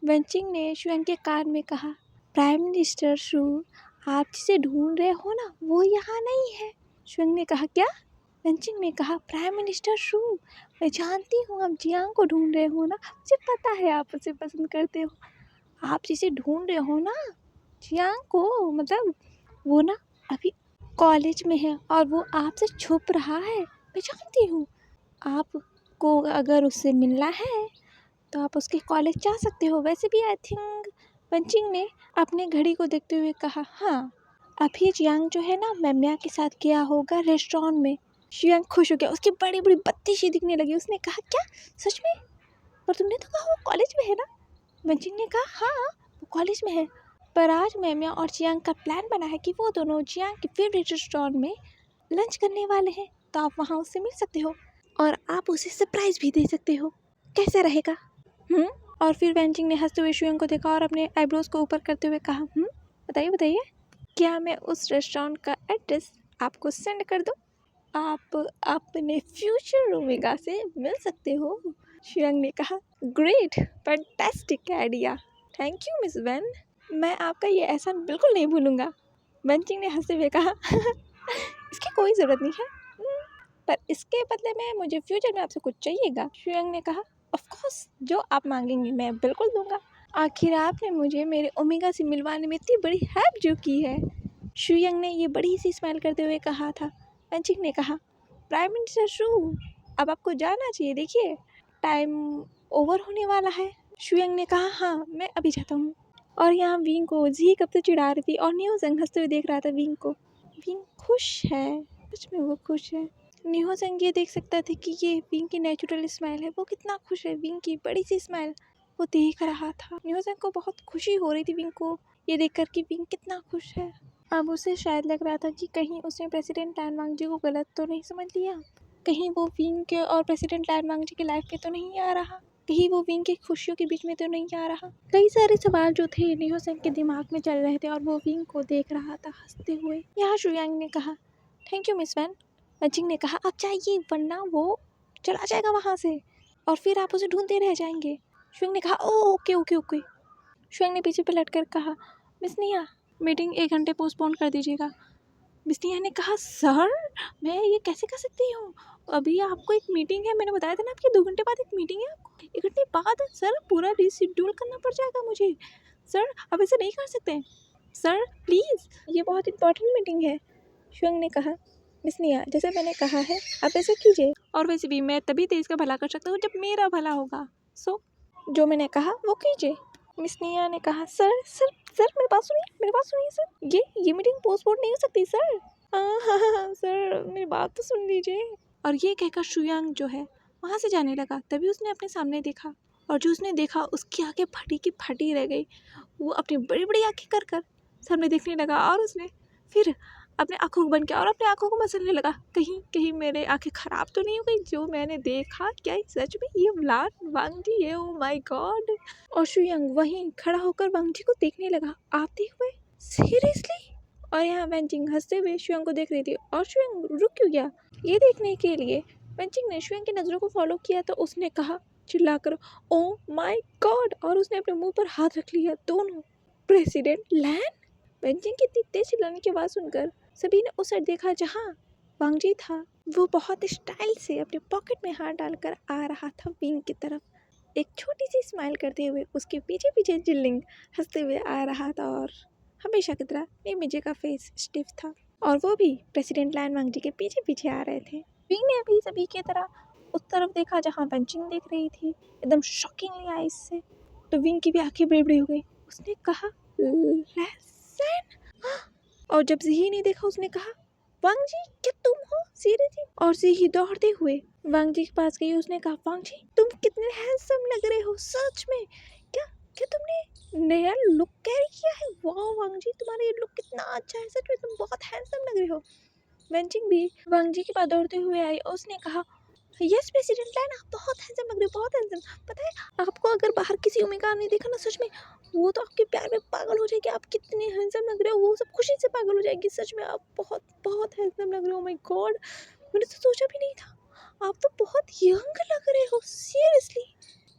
वेंचिंग ने शुयांग के कान में कहा, प्राइम मिनिस्टर शू, आप जिसे ढूंढ रहे हो ना, वो यहाँ नहीं है। शुयांग ने कहा, क्या? वेंचिंग ने कहा, प्राइम मिनिस्टर शू, मैं जानती हूँ आप जियांग को ढूंढ रहे हो ना, मुझे पता है आप उसे पसंद करते हो। आप जिसे ढूंढ रहे हो ना, जियांग को, मतलब वो ना अभी कॉलेज में है और वो आपसे छुप रहा है, मैं जानती हूँ। आपको अगर उससे मिलना है तो आप उसके कॉलेज जा सकते हो। वैसे भी आई थिंक, वेंचिंग ने अपने घड़ी को देखते हुए कहा, हाँ, अभी जियांग जो है ना मैम्या के साथ गया होगा रेस्टोरेंट में। जियांग खुश हो गया, उसकी बड़ी बड़ी बत्ती सी दिखने लगी। उसने कहा, क्या सच में? पर तुमने तो कहा वो कॉलेज में है ना। वेंचिंग ने कहा, हाँ, वो कॉलेज में है, पर आज मैम्या और जियांग का प्लान बना है कि वो दोनों जियांग के फेवरेट रेस्टोरेंट में लंच करने वाले हैं, तो आप वहाँ उससे मिल सकते हो और आप उसे सरप्राइज भी दे सकते हो। कैसा रहेगा? और फिर वेंचिंग ने हंसते हुए शुयांग को देखा और अपने आईब्रोज को ऊपर करते हुए कहा, बताइए, क्या मैं उस रेस्टोरेंट का एड्रेस आपको सेंड कर दूं? आप अपने फ्यूचर ओमेगा से मिल सकते हो। शुयांग ने कहा, great, fantastic idea, thank you miss when, मैं आपका ये एहसान बिल्कुल नहीं भूलूंगा। वेंचिंग ने हंसते हुए कहा, इसकी कोई ज़रूरत नहीं है, पर इसके बदले में मुझे फ्यूचर में आपसे कुछ चाहिएगा। शुयांग ने कहा, ऑफ कोर्स, जो आप मांगेंगे मैं बिल्कुल दूंगा। आखिर आपने मुझे मेरे ओमेगा से मिलवाने में इतनी बड़ी हेल्प जो की है। शुयांग ने ये बड़ी सी स्माइल करते हुए कहा था। वेंचिंग ने कहा, प्राइम मिनिस्टर शू, अब आपको जाना चाहिए, देखिए टाइम ओवर होने वाला है। शुयांग ने कहा, हाँ, मैं अभी जाता हूँ। और यहाँ विंग को जी कब से चिढ़ा रही थी और निहो संग हंसते हुए देख रहा था विंग को। विंग खुश है, सच में वो खुश है। निहो संग ये देख सकता था कि ये विंग की नेचुरल स्माइल है, वो कितना खुश है। विंग की बड़ी सी स्माइल वो देख रहा था। निहो संग को बहुत खुशी हो रही थी विंग को ये देखकर कि विंग कितना खुश है। अब उसे शायद लग रहा था कि कहीं उसने प्रेसिडेंट लैन वांगजी को गलत तो नहीं समझ लिया, कहीं वो विंग के और प्रेसिडेंट लैन वांगजी की लाइफ में तो नहीं आ रहा, कहीं वो विंग की खुशियों के बीच में तो नहीं आ रहा। कई सारे सवाल जो थे निहो संग के दिमाग में चल रहे थे और वो विंग को देख रहा था हंसते हुए। यहाँ शुयांग ने कहा, थैंक यू मिस वैन। वेंचिंग ने कहा, आप चाहिए, वरना वो चला जाएगा वहाँ से और फिर आप उसे ढूंढते रह जाएंगे। शुयांग ने कहा, ओ ओके। शुयांग ने पीछे पलट कर कहा, मिस निया, मीटिंग 1 घंटे पोस्टपोन कर दीजिएगा। मिस निया ने कहा, सर, मैं ये कैसे कर सकती हूँ? अभी आपको एक मीटिंग है, मैंने बताया था ना आपकी 2 घंटे बाद एक मीटिंग है आपको। 1 घंटे बाद? सर, पूरा रीशेड्यूल करना पड़ जाएगा मुझे। सर, आप ऐसे नहीं कर सकते। सर प्लीज़, ये बहुत इंपॉर्टेंट मीटिंग है। शुयांग ने कहा, मिस निया, जैसे मैंने कहा है आप ऐसे कीजिए, और वैसे भी मैं तभी देश का भला कर सकता हूँ जब मेरा भला होगा। सो जो मैंने कहा वो कीजिए। मिस निया ने कहा, सर, मेरे पास सुनिए सर, ये मीटिंग पोस्टपोन नहीं हो सकती सर। हाँ, सर, मेरी बात तो सुन लीजिए। और ये कहकर शुयांग जो है वहाँ से जाने लगा। तभी उसने अपने सामने देखा, और जो उसने देखा उसकी आंखें फटी की फटी रह गई। वो अपनी बड़ी बड़ी आंखें कर कर सामने देखने लगा, और उसने फिर अपने आँखों को बंद किया और अपने आँखों को मसलने लगा, कहीं कहीं मेरे आंखें ख़राब तो नहीं हो गई। जो मैंने देखा, क्या ये सच में ये वांग जी है? Oh my God. और शुयंग वहीं खड़ा होकर वांग जी को देखने लगा आते हुए। सीरियसली? और यहाँ वेंचिंग हंसते हुए शुयंग को देख रही थी, और शुयंग रुक क्यों गया ये देखने के लिए। वेंचिंग ने शुयंग की नज़रों को फॉलो किया तो उसने कहा चिल्लाकर, ओ माय गॉड, और उसने अपने मुंह पर हाथ रख लिया। दोनों प्रेसिडेंट लैन। वेंचिंग की इतनी तेज चिल्लाने की आवाज़ सुनकर सभी ने उस साइड देखा जहाँ वांग जी था। वो बहुत स्टाइल से अपने पॉकेट में हाथ डालकर आ रहा था विंग की तरफ, एक छोटी सी स्माइल करते हुए। उसके पीछे पीछे जिलिंग हंसते हुए आ रहा था, और हमेशा की तरह नेमिजे का फेस स्टिफ था, और वो भी प्रेसिडेंट लैन वांग जी के पीछे पीछे आ रहे थे। विंग ने भी सभी की तरह उस तरफ देखा जहाँ वेंचिंग देख रही थी, एकदम शॉकिंगली आइज से। तो विंग की भी आंखें बड़ी बड़ी हो गई। उसने कहा लेसन, और जब ज़ी ने देखा उसने कहा वांग जी क्या तुम हो? सीरियसली? और ज़ी दौड़ते हुए वांग जी के पास गई। उसने कहा वांग जी तुम कितने हैंडसम लग रहे हो सच में। क्या क्या तुमने नया लुक कैरी किया है? वाह वांग जी तुम्हारा ये लुक कितना अच्छा है, सच में तुम बहुत हैंडसम लग रहे हो। वेंचिंग भी वांग जी के पास दौड़ते हुए आई और उसने कहा यस प्रेसिडेंट लैन आप बहुत हैंडसम लग रहे हो, बहुत हैंडसम। पता है आपको अगर बाहर किसी ओमेगा ने देखा ना, सच में वो तो आपके प्यार में पागल हो जाएगी। आप कितने हैंडसम लग रहे हो, वो सब खुशी से पागल हो जाएगी। सच में आप बहुत बहुत हैंडसम लग रहे हो। माय गॉड, मैंने तो सोचा भी नहीं था। आप तो बहुत यंग लग रहे हो सीरियसली।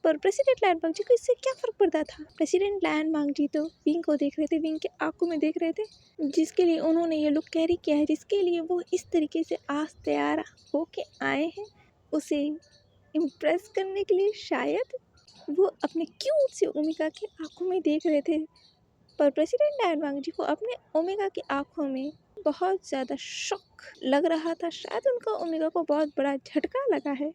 पर प्रेसिडेंट लैन वांग जी को इससे क्या फ़र्क पड़ता था। प्रेसिडेंट लैन वांग जी तो विंग को देख रहे थे, विंग के आंखों में देख रहे थे, जिसके लिए उन्होंने ये लुक कैरी किया है, जिसके लिए वो इस तरीके से आज तैयार होके आए हैं, उसे इम्प्रेस करने के लिए। शायद वो अपने क्यूट से ओमेगा की आंखों में देख रहे थे। पर प्रेसिडेंट लैन वांग जी को अपने ओमेगा की आंखों में बहुत ज़्यादा शॉक लग रहा था। शायद उनका ओमेगा को बहुत बड़ा झटका लगा है,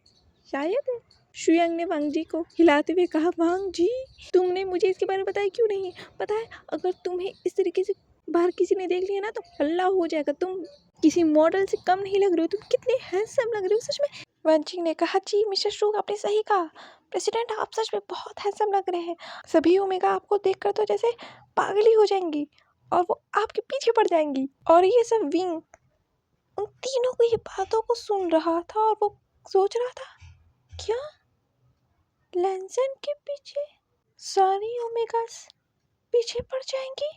शायद। शुयंग ने वांग जी को हिलाते हुए कहा वांग जी तुमने मुझे इसके बारे में बताया क्यों नहीं? पता है अगर तुम्हें इस तरीके से बाहर किसी ने देख लिया ना तो हल्ला हो जाएगा। तुम किसी मॉडल से कम नहीं लग रहे हो, तुम कितने हैंडसम लग रहे हो सच में। वांग ने कहा जी मिस्टर शू आपने सही कहा, प्रेसिडेंट आप सच में बहुत हैंडसम लग रहे हैं। सभी ओमेगा आपको देखकर तो जैसे पागल ही हो जाएंगी और वो आपके पीछे पड़ जाएंगी। और ये सब विंग उन तीनों को ये बातों को सुन रहा था और वो सोच रहा था क्या लेंसन के पीछे सारी ओमेगास पीछे पड़ जाएंगी?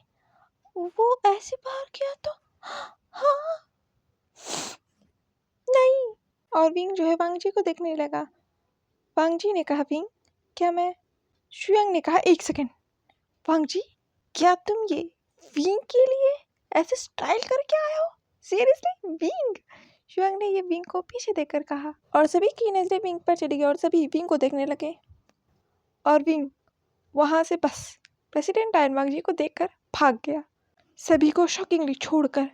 वो ऐसे बाहर गया तो हाँ नहीं। और विंग जो है वांग जी को देखने लगा। वांग जी ने कहा विंग क्या मैं? शुयंग ने कहा एक सेकेंड वांग जी क्या तुम ये विंग के लिए ऐसे स्टाइल करके आए हो? Seriously wing? शुयंग ने ये विंग को पीछे देखकर कहा, और सभी की नजरें विंग पर चली गई और सभी विंग को देखने लगे। और विंग वहाँ से बस प्रेसिडेंट डायनवांग जी को देखकर भाग गया, सभी को शॉकिंगली छोड़कर।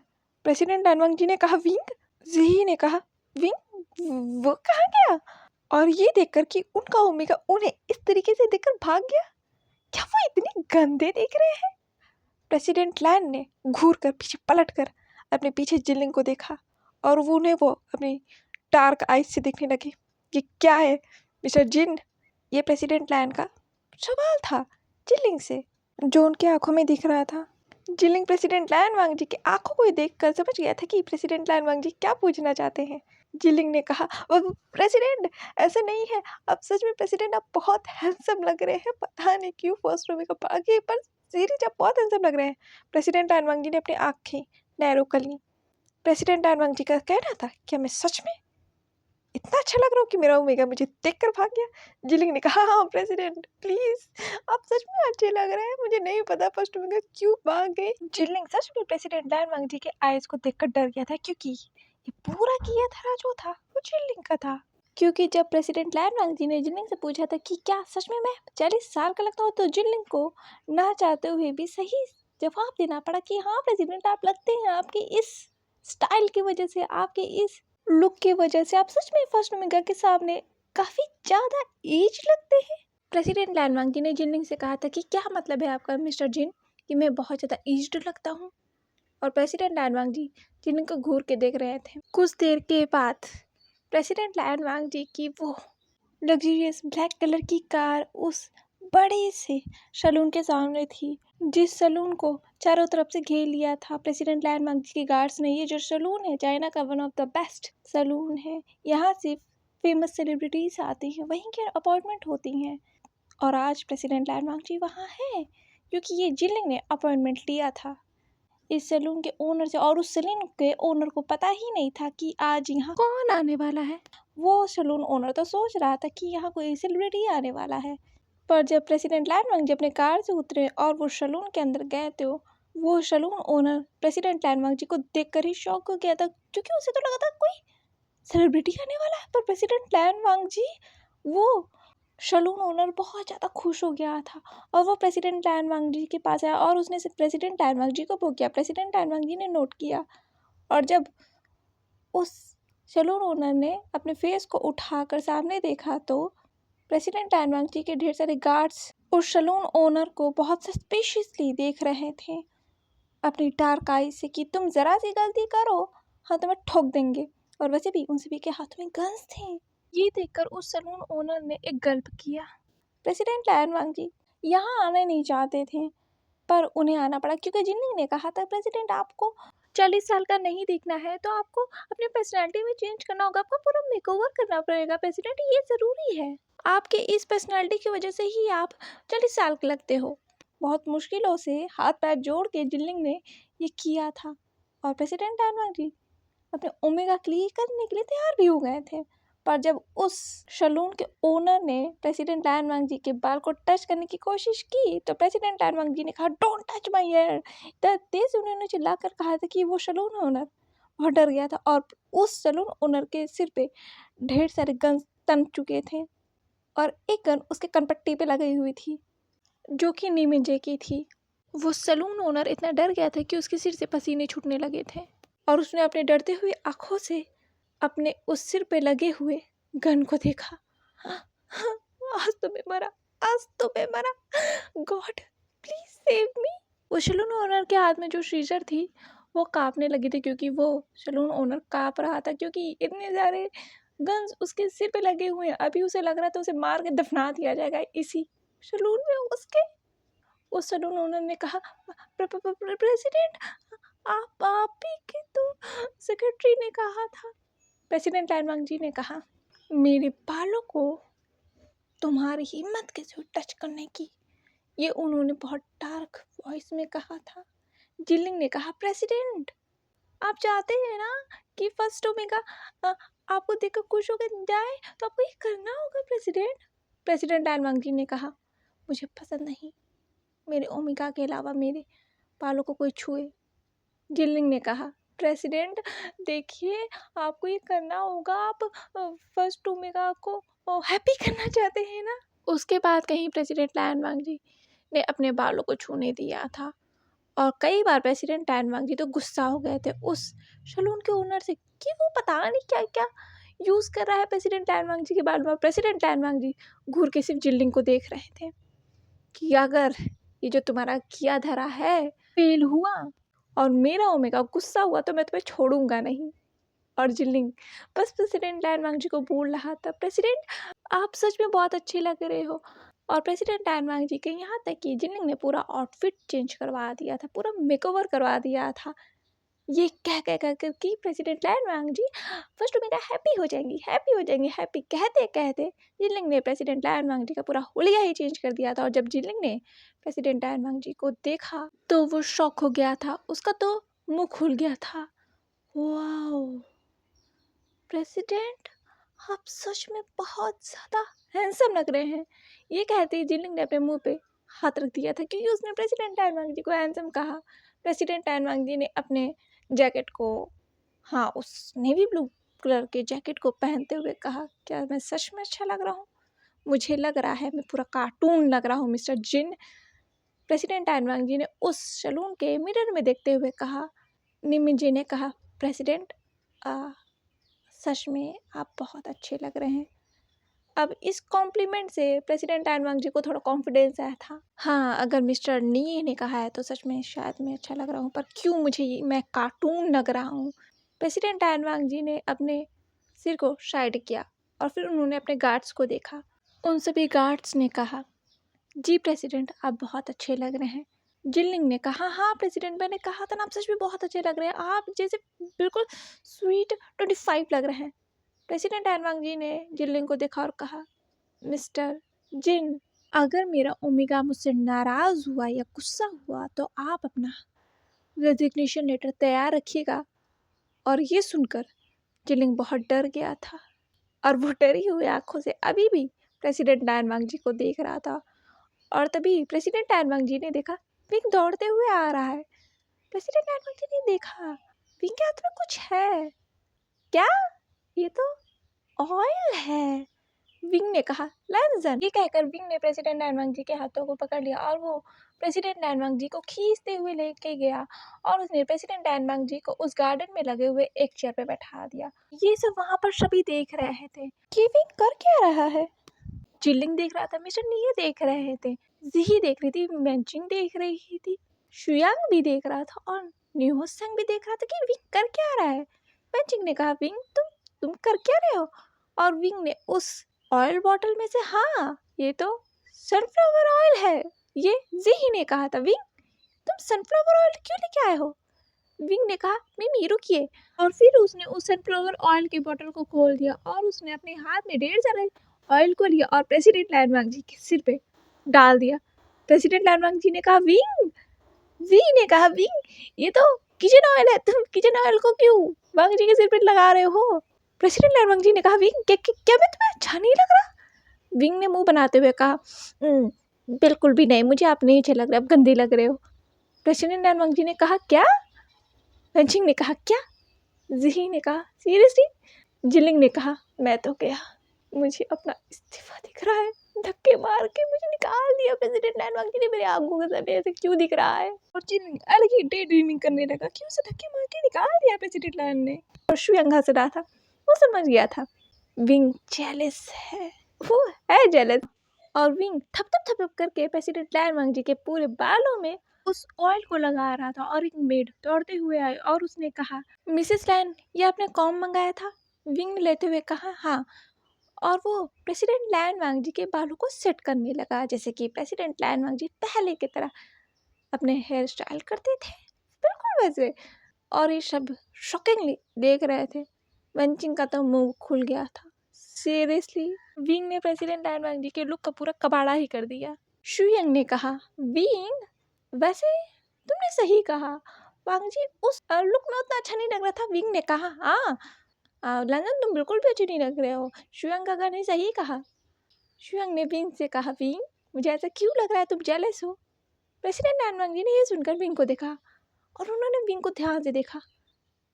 प्रेसिडेंट डायनवांग जी ने कहा विंग? जी ने कहा विंग वो कहाँ गया? और ये देखकर कि उनका ओमेगा उन्हें इस तरीके से देखकर भाग गया, क्या वो इतने गंदे देख रहे हैं? प्रेसिडेंट लैन ने घूर कर पीछे पलट कर अपने पीछे जिलिंग को देखा, और वो अपनी डार्क आइज से देखने लगे। ये क्या है मिस्टर जिन? ये प्रेसिडेंट लैन का सवाल था जिलिंग से, जो उनके आंखों में दिख रहा था। जिलिंग प्रेसिडेंट लैन वांग जी की आंखों को देखकर समझ गया था कि प्रेसिडेंट लैन वांग जी क्या पूछना चाहते हैं। जिलिंग ने कहा प्रेसिडेंट ऐसा नहीं है, अब सच में प्रेसिडेंट आप बहुत हैंडसम लग रहे हैं। पता नहीं क्यों फर्स्ट रो में आगे पर सीरीज आप बहुत हैंडसम लग रहे हैं। प्रेसिडेंट लैन वांग जी ने अपनी आंखें नैरो कर ली। प्रेसिडेंट लैन वांग जी का कहना था क्या मैं सच में इतना अच्छा लग रहा हूँ कि मेरा ओमेगा मुझे देखकर भाग गया? जिलिंग ने कहा हाँ प्रेसिडेंट प्लीज आप सच में अच्छे लग रहे हैं, मुझे नहीं पता फर्स्ट ओमेगा क्यों भाग गए। जिलिंग सच में प्रेसिडेंट लैन वांग जी के आइज को देखकर डर गया था, क्योंकि ये पूरा किया था जो था वो जिलिंग का था। क्योंकि जब प्रेसिडेंट लैन वांग जी ने जिलिंग से पूछा था कि क्या सच में मैं 40 साल का लगता हूँ, तो जिलिंग को ना चाहते हुए भी सही जवाब देना पड़ा कि हाँ प्रेसिडेंट आप लगते हैं, आपकी इस स्टाइल की वजह से, आपके इस लुक की वजह से आप सच में फर्स्ट ओमेगा के सामने काफ़ी ज़्यादा एज लगते हैं। प्रेसिडेंट लैन वांग जी ने जिलिंग से कहा था कि क्या मतलब है आपका मिस्टर जिन कि मैं बहुत ज़्यादा एज्ड लगता हूँ? और प्रेसिडेंट लैन वांग जी जिलिंग को घूर के देख रहे थे। कुछ देर के बाद प्रेसिडेंट लैन वांग जी की वो लग्जरियस ब्लैक कलर की कार उस बड़े से सैलून के सामने थी, जिस सैलून को चारों तरफ से घेर लिया था प्रेसिडेंट लैंडमार्क जी के गार्ड्स ने। ये जो सैलून है चाइना का one of the best salon है। यहाँ सिर्फ फेमस सेलिब्रिटीज आती हैं, वहीं के अपॉइंटमेंट होती हैं। और आज प्रेसिडेंट लैंडमार्क जी वहाँ है क्योंकि ये जिलिंग ने अपॉइंटमेंट लिया था इस सैलून के ओनर से। और उस सैलून के ओनर को पता ही नहीं था कि आज यहाँ कौन आने वाला है। वो सैलून ओनर तो सोच रहा था कि यहाँ कोई सेलिब्रिटी आने वाला है। पर जब प्रेसिडेंट लैंडमार्क जी अपने कार से उतरे और वो सैलून के अंदर गए तो वो सैलून ओनर प्रेसिडेंट लैंडमार्क जी को देखकर ही शॉक हो गया था, क्योंकि उसे तो लगा था कोई सेलिब्रिटी आने वाला है। पर प्रेसिडेंट लैंडमार्क जी, वो सैलून ओनर बहुत ज़्यादा खुश हो गया था और वो प्रेसिडेंट लैंडमार्क जी के पास आया और उसने प्रेसिडेंट लैंडमार्क जी को बुक किया। प्रेसिडेंट लैंडमार्क जी ने नोट किया और जब उस सैलून ओनर ने अपने फेस को उठाकर सामने देखा तो प्रेसिडेंट लैंडमार्क जी के ढेर सारे गार्ड्स उस सैलून ओनर को बहुत सस्पिशियसली देख रहे थे अपनी डार्क आई से कि तुम ज़रा सी गलती करो, हाँ तुम्हें ठोक देंगे। और वैसे भी उन सभी के हाथ में गन्स थे। ये देखकर उस सैलून ओनर ने एक गल्प किया। प्रेसिडेंट लैंडमार्क जी यहाँ आना नहीं चाहते थे पर उन्हें आना पड़ा क्योंकि जिन्नी ने कहा था प्रेसिडेंट आपको 40 साल का नहीं दिखना है तो आपको अपनी पर्सनैलिटी में चेंज करना होगा, आपको पूरा मेकओवर करना पड़ेगा प्रेसिडेंट, ये ज़रूरी है। आपके इस पर्सनैलिटी की वजह से ही आप 40 साल के लगते हो। बहुत मुश्किलों से हाथ पैर जोड़ के जिलिंग ने ये किया था और प्रेसिडेंट लैंडमार्क जी अपने ओमेगा क्लियर करने के लिए तैयार भी हो गए थे। पर जब उस सैलून के ओनर ने प्रेसिडेंट लैंडमार्क जी के बाल को टच करने की कोशिश की तो प्रेसिडेंट लैंडमार्क जी ने कहा डोंट टच माय हेयर। इतना तेज उन्होंने चिल्लाकर कहा था कि वो सैलून ओनर बहुत डर गया था और उस सैलून ओनर के सिर पे ढेर सारे गन तन चुके थे और एक गन उसके कनपट्टी पे लगी हुई थी जो कि नीमिंजे की थी। वो सैलून ओनर इतना डर गया था कि उसके सिर से पसीने छूटने लगे थे और उसने अपने डरते हुए आंखों से अपने उस सिर पे लगे हुए गन को देखा। आज तो मैं मरा, आज तो मैं मरा, गॉड प्लीज सेव मी। वो सैलून ओनर के हाथ में जो सीजर थी वो कांपने लगी थी क्योंकि वो सैलून ओनर कांप रहा था क्योंकि इतने सारे गन्स उसके सिर पे लगे हुए हैं। अभी उसे लग रहा था उसे मार के दफना दिया जाएगा इसी सैलून में उसके। उस सैलून ओनर ने कहा प्रेसिडेंट आप ही के तो सेक्रेटरी ने कहा था। प्रेसिडेंट लैंडमार्क जी ने कहा मेरे बालों को तुम्हारी हिम्मत कैसे टच करने की, ये उन्होंने बहुत डार्क वॉइस में कहा था। जिलिंग ने कहा प्रेसिडेंट आप चाहते हैं ना कि फर्स्ट ओमेगा आपको देखकर खुश होकर जाए तो आपको ये करना होगा प्रेसिडेंट। प्रेसिडेंट लैंडमार्क जी ने कहा मुझे पसंद नहीं मेरे ओमेगा के अलावा मेरे बालों को कोई छुए। जिलिंग ने कहा प्रेसिडेंट देखिए आपको ये करना होगा, आप फर्स्ट ओमेगा को हैप्पी करना चाहते हैं ना। उसके बाद कहीं प्रेसिडेंट लैंडमार्क जी ने अपने बालों को छूने दिया था और कई बार प्रेसिडेंट लैंडमार्क जी तो गुस्सा हो गए थे उस सैलून के ओनर से कि वो पता नहीं क्या क्या यूज़ कर रहा है प्रेसिडेंट लैंडमार्क जी के बालों में। प्रेसिडेंट लैंडमार्क जी घूर के सिर्फ जिलिंग को देख रहे थे कि अगर ये जो तुम्हारा किया धरा है फेल हुआ और मेरा ओमेगा गुस्सा हुआ तो मैं तुम्हें छोड़ूंगा नहीं। और जिलिंग बस प्रेसिडेंट लैंडमार्क जी को बोल रहा था प्रेसिडेंट आप सच में बहुत अच्छे लग रहे हो। और प्रेसिडेंट लैंडमार्क जी के यहाँ तक कि जिलिंग ने पूरा आउटफिट चेंज करवा दिया था, पूरा मेकओवर करवा दिया था। ये कह कह कर कर कि प्रेसिडेंट लैंडमार्क जी फर्स्ट ओमेगा हैप्पी हो जाएंगी, हैप्पी हो जाएंगी, हैप्पी कहते कहते जिलिंग ने प्रेसिडेंट लैंडमार्क जी का पूरा हुलिया ही चेंज कर दिया था। और जब जिलिंग ने प्रेसिडेंट लैंडमार्क जी को देखा तो वो शॉक हो गया था, उसका तो मुंह खुल गया था। वाओ प्रेसिडेंट आप सच में बहुत ज़्यादा हैंडसम लग रहे हैं। ये कहते ही जिलिंग ने अपने मुंह पे हाथ रख दिया था क्योंकि उसने प्रेसिडेंट लैंडमार्क जी को हैंडसम कहा। प्रेसिडेंट लैंडमार्क जी ने अपने जैकेट को, हाँ उस नेवी ब्लू कलर के जैकेट को पहनते हुए कहा क्या मैं सच में अच्छा लग रहा हूँ? मुझे लग रहा है मैं पूरा कार्टून लग रहा हूँ मिस्टर जिन। प्रेसिडेंट लैंडमार्क जी ने उस सैलून के मिरर में देखते हुए कहा। निमिन जी ने कहा प्रेसिडेंट सच में आप बहुत अच्छे लग रहे हैं। अब इस कॉम्प्लीमेंट से प्रेसिडेंट लैंडमार्क जी को थोड़ा कॉन्फिडेंस आया था। हाँ अगर मिस्टर नी ने कहा है तो सच में शायद मैं अच्छा लग रहा हूँ, पर क्यों मुझे मैं कार्टून लग रहा हूँ। प्रेसिडेंट लैंडमार्क जी ने अपने सिर को साइड किया और फिर उन्होंने अपने गार्ड्स को देखा। उन सभी गार्ड्स ने कहा, जी प्रेसिडेंट आप बहुत अच्छे लग रहे हैं। जिनलिंग ने कहा, हाँ प्रेसिडेंट मैंने कहा था ना, आप सच में बहुत अच्छे लग रहे हैं, आप जैसे बिल्कुल स्वीट 25 लग रहे हैं। प्रेसिडेंट एनवांग जी ने जिनलिंग को देखा और कहा, मिस्टर जिन, अगर मेरा ओमेगा मुझसे नाराज हुआ या गुस्सा हुआ तो आप अपना रेजिग्नेशन लेटर तैयार रखिएगा। और ये सुनकर जिनलिंग बहुत डर गया था और वो डरी हुई आंखों से अभी भी प्रेसिडेंट एनवांग जी को देख रहा था। और तभी प्रेसिडेंट एनवांग जी ने देखा विंग दौड़ते हुए आ रहा है। प्रेसिडेंट एनवांग जी ने देखा विंग के हाथ में कुछ है। क्या? ये तो ऑयल है। विंग ने कहा, लैंसन। ये कहकर विंग ने प्रेसिडेंट एनवांग जी के हाथों को पकड़ लिया और वो प्रेसिडेंट एनवांग जी को खींचते हुए लेके गया और उसने प्रेसिडेंट एनवांग जी को उस गार्डन में लगे हुए एक चेयर पे बैठा दिया। ये सब वहां पर सभी देख रहे थे कि विंग कर क्या रहा है। जिनलिंग देख रहा था, मिस्टर नीये देख रहे थे, ज़ी देख रही थी, मेंचिंग देख रही थी, शुयांग भी देख रहा था और न्यूहोसेंग भी देख रहा था कि विंग कर क्या रहा है। मेंचिंग ने कहा, विंग तुम कर क्या रहे हो? और विंग ने उस ऑयल बॉटल में से, हाँ ये तो सनफ्लावर ऑयल है। ये ज़ी ने कहा था, विंग तुम सनफ्लावर ऑयल क्यों लेके आए हो? विंग ने कहा, मिमी रुकिए। और फिर उसने उस सनफ्लावर ऑयल की बोतल को खोल दिया और उसने अपने हाथ में ढेर सारे ऑयल को लिया और प्रेसिडेंट लैनवांग जी के सिर पे डाल दिया। प्रेसिडेंट लैनवांग जी ने कहा, विंग। वी ने कहा, विंग ये तो किचन ऑयल है, तुम किचन ऑयल को क्यों वांग जी के सिर पे लगा रहे हो? प्रेसिडेंट लैनवांग जी ने कहा, विंग क्या मैं तुम्हें अच्छा नहीं लग रहा? विंग ने मुंह बनाते हुए कहा, बिल्कुल भी नहीं, मुझे आप नहीं अच्छे लग रहे, आप गंदे लग रहे हो। प्रेसिडेंट लैनवांग जी ने कहा, क्या? वेंचिंग ने कहा, क्या? ज़ी ने कहा, सीरियसली? जिलिंग ने कहा, मैं तो गया, मुझे अपना इस्तीफा दिख रहा है, धक्के मार के मुझे निकाल दिया प्रेसिडेंट लैनवांग जी ने, मेरे आंखों के सामने ऐसे क्यों दिख रहा है? और जिलिंग अलग ही डे ड्रीमिंग करने लगा कि उसे धक्के मार के निकाल दिया प्रेसिडेंट लैन ने। और शुयांग हंस रहा था, वो समझ गया था विंग जेलस है, वो है जेलस। और विंग थप थप थप करके प्रेसिडेंट लैनवांग जी के पूरे बालों में उस ऑयल को लगा रहा था और एक मेड दौड़ते हुए आई और उसने कहा, मिसेस लैन ये आपने कॉम मंगाया था? विंग ने लेते हुए कहा, हाँ। और वो प्रेसिडेंट लैनवांग जी के बालों को सेट करने लगा जैसे कि प्रेसिडेंट लैनवांग जी पहले की तरह अपने हेयर स्टाइल करते थे, बिल्कुल वैसे। और ये सब शॉकिंगली देख रहे थे। वेंचिंग का तो मुंह खुल गया था। सीरियसली विंग ने प्रेसिडेंट लैनवांग जी के लुक का पूरा कबाड़ा ही कर दिया। शुयांग ने कहा, विंग वैसे तुमने सही कहा, वांग जी उस लुक में उतना अच्छा नहीं लग रहा था। विंग ने कहा, हाँ लंदन तुम बिल्कुल भी अच्छे नहीं लग रहे हो। शुयांग का ने सही कहा। शुयांग ने विंग से कहा, विंग मुझे ऐसा क्यों लग रहा है, तुम जेलस हो? प्रेसिडेंट लैनवांग जी ने ये सुनकर विंग को देखा और उन्होंने विंग को ध्यान से देखा।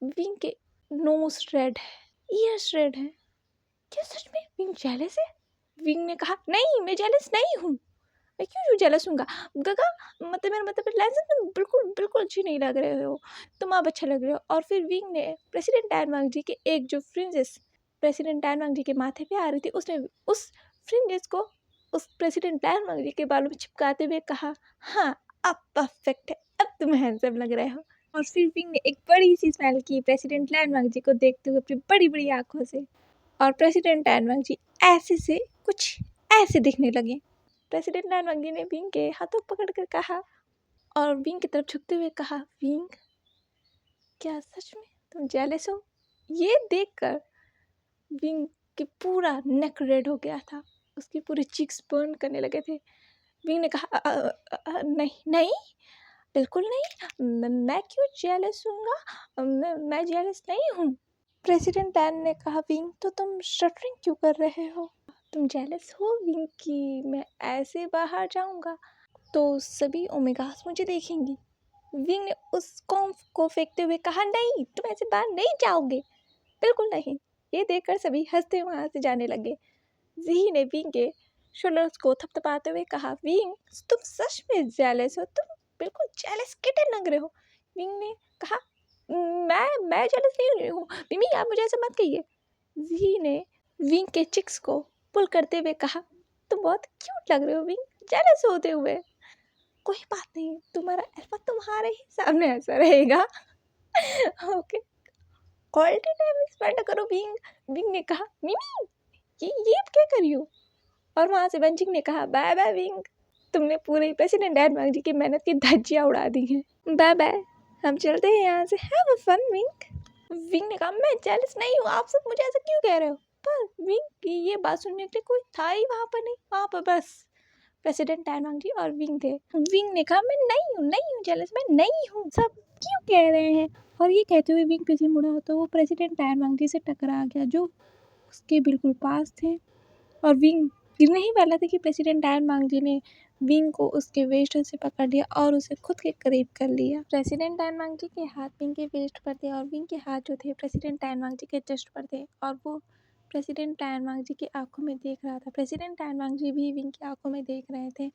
विंग के नोज रेड है, ईयर्स रेड है। क्या सच में विंग जेलस है? विंग ने कहा, नहीं मैं जेलस नहीं हूँ, मैं क्यों जेलस हूँगा? गगा मतलब मेरा मतलब लैंसन तुम बिल्कुल बिल्कुल अच्छी नहीं लग रहे हो, तुम आप अच्छा लग रहे हो। और फिर विंग ने प्रेसिडेंट लैनवांग जी के एक जो फ्रिंजेस प्रेसिडेंट लैनवांग जी के माथे पे आ रही थी, उसने उस फ्रिंजेस को उस प्रेसिडेंट लैनवांग जी के बालों में चिपकाते हुए कहा, हाँ अब परफेक्ट है, अब तुम हैंडसम लग रहे हो। और फिर विंग ने एक बड़ी सी स्माइल की प्रेसिडेंट लैनवांग जी को देखते हुए अपनी बड़ी बड़ी आंखों से, और प्रेसिडेंट लैनवांग जी ऐसे से कुछ ऐसे दिखने लगे। प्रेसिडेंट लैनवांग जी ने विंग के हाथों पकड़ कर कहा और विंग की तरफ झुकते हुए कहा, विंग क्या सच में तुम जेलस हो? ये देखकर विंग की पूरा नेक रेड हो गया था, उसकी पूरी चीक्स बर्न करने लगे थे। विंग ने कहा, नहीं नहीं बिल्कुल नहीं, मैं क्यों जेलस हूँगा, मैं जेलस नहीं हूँ। प्रेसिडेंट लैन ने कहा, विंग तो तुम शटरिंग क्यों कर रहे हो? तुम जेलस हो विंग की मैं ऐसे बाहर जाऊँगा तो सभी ओमेगास मुझे देखेंगी? विंग ने उस कॉम्फ को फेंकते हुए कहा, नहीं तुम ऐसे बाहर नहीं जाओगे, बिल्कुल नहीं। ये देखकर सभी हंसते वहाँ से जाने लगे। जी ने विंग के शोल्डर्स को थपथपाते हुए कहा, विंग तुम सच में जेलस हो, तुम बिल्कुल जेलस किटन लग रहे हो। विंग ने कहा, मैं जेलस नहीं हूँ, मिमी आप मुझे ऐसा मत कहिए। जी ने विंग के चिक्स को पुल करते हुए कहा, तुम बहुत क्यूट लग रहे हो विंग, जेलस होते हुए। कोई बात नहीं, तुम्हारा अल्फा तुम्हारे ही सामने ऐसा रहेगा। ओके, क्वालिटी टाइम स्पेंड करो विंग। विंग ने कहा, मिमी ये अब क्या कर रही हो? और वहाँ से वंशिक ने कहा बाय बाय विंग, तुमने पूरे प्रेसिडेंट डायन जी की मेहनत की धज्जियाँ उड़ा दी हैं। बाय बाय, हम चलते हैं यहाँ से, have a fun Wing. Wing ने कहा मैं जेलस नहीं हूँ, आप सब मुझे ऐसा क्यों कह रहे हो? पर विंग की ये बात सुनने के लिए कोई था ही वहाँ पर नहीं, वहाँ पर बस प्रेसिडेंट डायन जी और विंग थे। विंग ने कहा मैं नहीं हूँ जेलस, मैं नहीं हूँ, सब क्यों कह रहे हैं? और ये कहते हुए विंग पीछे मुड़ा तो वो प्रेसिडेंट डायन जी से टकरा गया जो उसके बिल्कुल पास थे। और विंग गिरने ही वाला था कि प्रेसिडेंट डायन जी ने विंग को उसके वेस्ट से पकड़ लिया और उसे खुद के करीब कर लिया। प्रेसिडेंट डायन जी के हाथ विंग के वेस्ट पर थे और विंग के हाथ जो थे प्रेसिडेंट डायन जी के चेस्ट पर थे और वो प्रेसिडेंट डायन जी की आंखों में देख रहा था। प्रेसिडेंट डायन जी भी विंग की आंखों में देख रहे थे।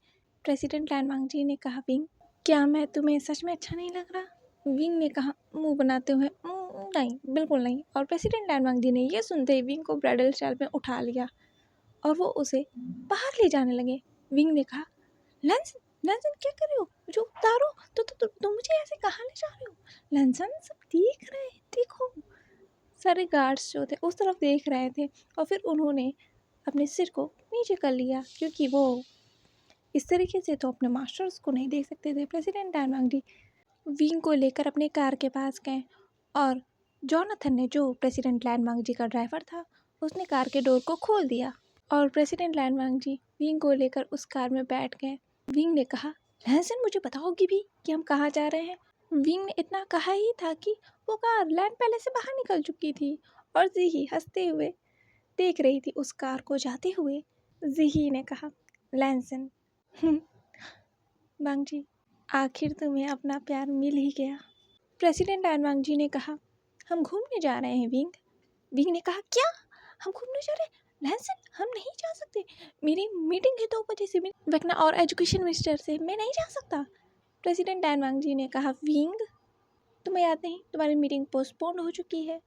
प्रेसिडेंट डायन जी ने कहा विंग, क्या मैं तुम्हें सच में अच्छा नहीं लग रहा? विंग ने कहा मुंह बनाते हुए नहीं, बिल्कुल नहीं। और प्रेसिडेंट डायन जी ने ये सुनते ही विंग को ब्राइडल स्टाइल में उठा लिया और वो उसे बाहर ले जाने लगे। विंग ने कहा लैंसन, लैंसन क्या कर रहे हो? मुझे उतारो। तुम मुझे ऐसे कहाँ ले जा रहे हो? लैंसन सब देख रहे हैं, देखो। सारे गार्ड्स जो थे उस तरफ देख रहे थे और फिर उन्होंने अपने सिर को नीचे कर लिया क्योंकि वो इस तरीके से तो अपने मास्टर्स को नहीं देख सकते थे। प्रेसिडेंट डायन जी विंग को लेकर अपने कार के पास गए और जॉनथन ने, जो प्रेसिडेंट डायन जी का ड्राइवर था, उसने कार के डोर को खोल दिया और प्रेसिडेंट डायन जी विंग को लेकर उस कार में बैठ गए। विंग ने कहा लैंसन मुझे बताओगी भी कि हम कहाँ जा रहे हैं? विंग ने इतना कहा ही था कि वो कार लैंड पैलेस से बाहर निकल चुकी थी और जीही हंसते हुए देख रही थी उस कार को जाते हुए। जीही ने कहा लैंसन वांग जी, आखिर तुम्हें अपना प्यार मिल ही गया। प्रेसिडेंट डायन जी ने कहा हम घूमने जा रहे हैं विंग। विंग ने कहा क्या? हम घूमने जा रहे हैं? लैंसन हम नहीं जा सकते, मेरी मीटिंग है 2 बजे से वैकना और एजुकेशन मिनिस्टर से, मैं नहीं जा सकता। प्रेसिडेंट डायन जी ने कहा विंग, तुम्हें याद नहीं तुम्हारी मीटिंग पोस्टपोन्ड हो चुकी है?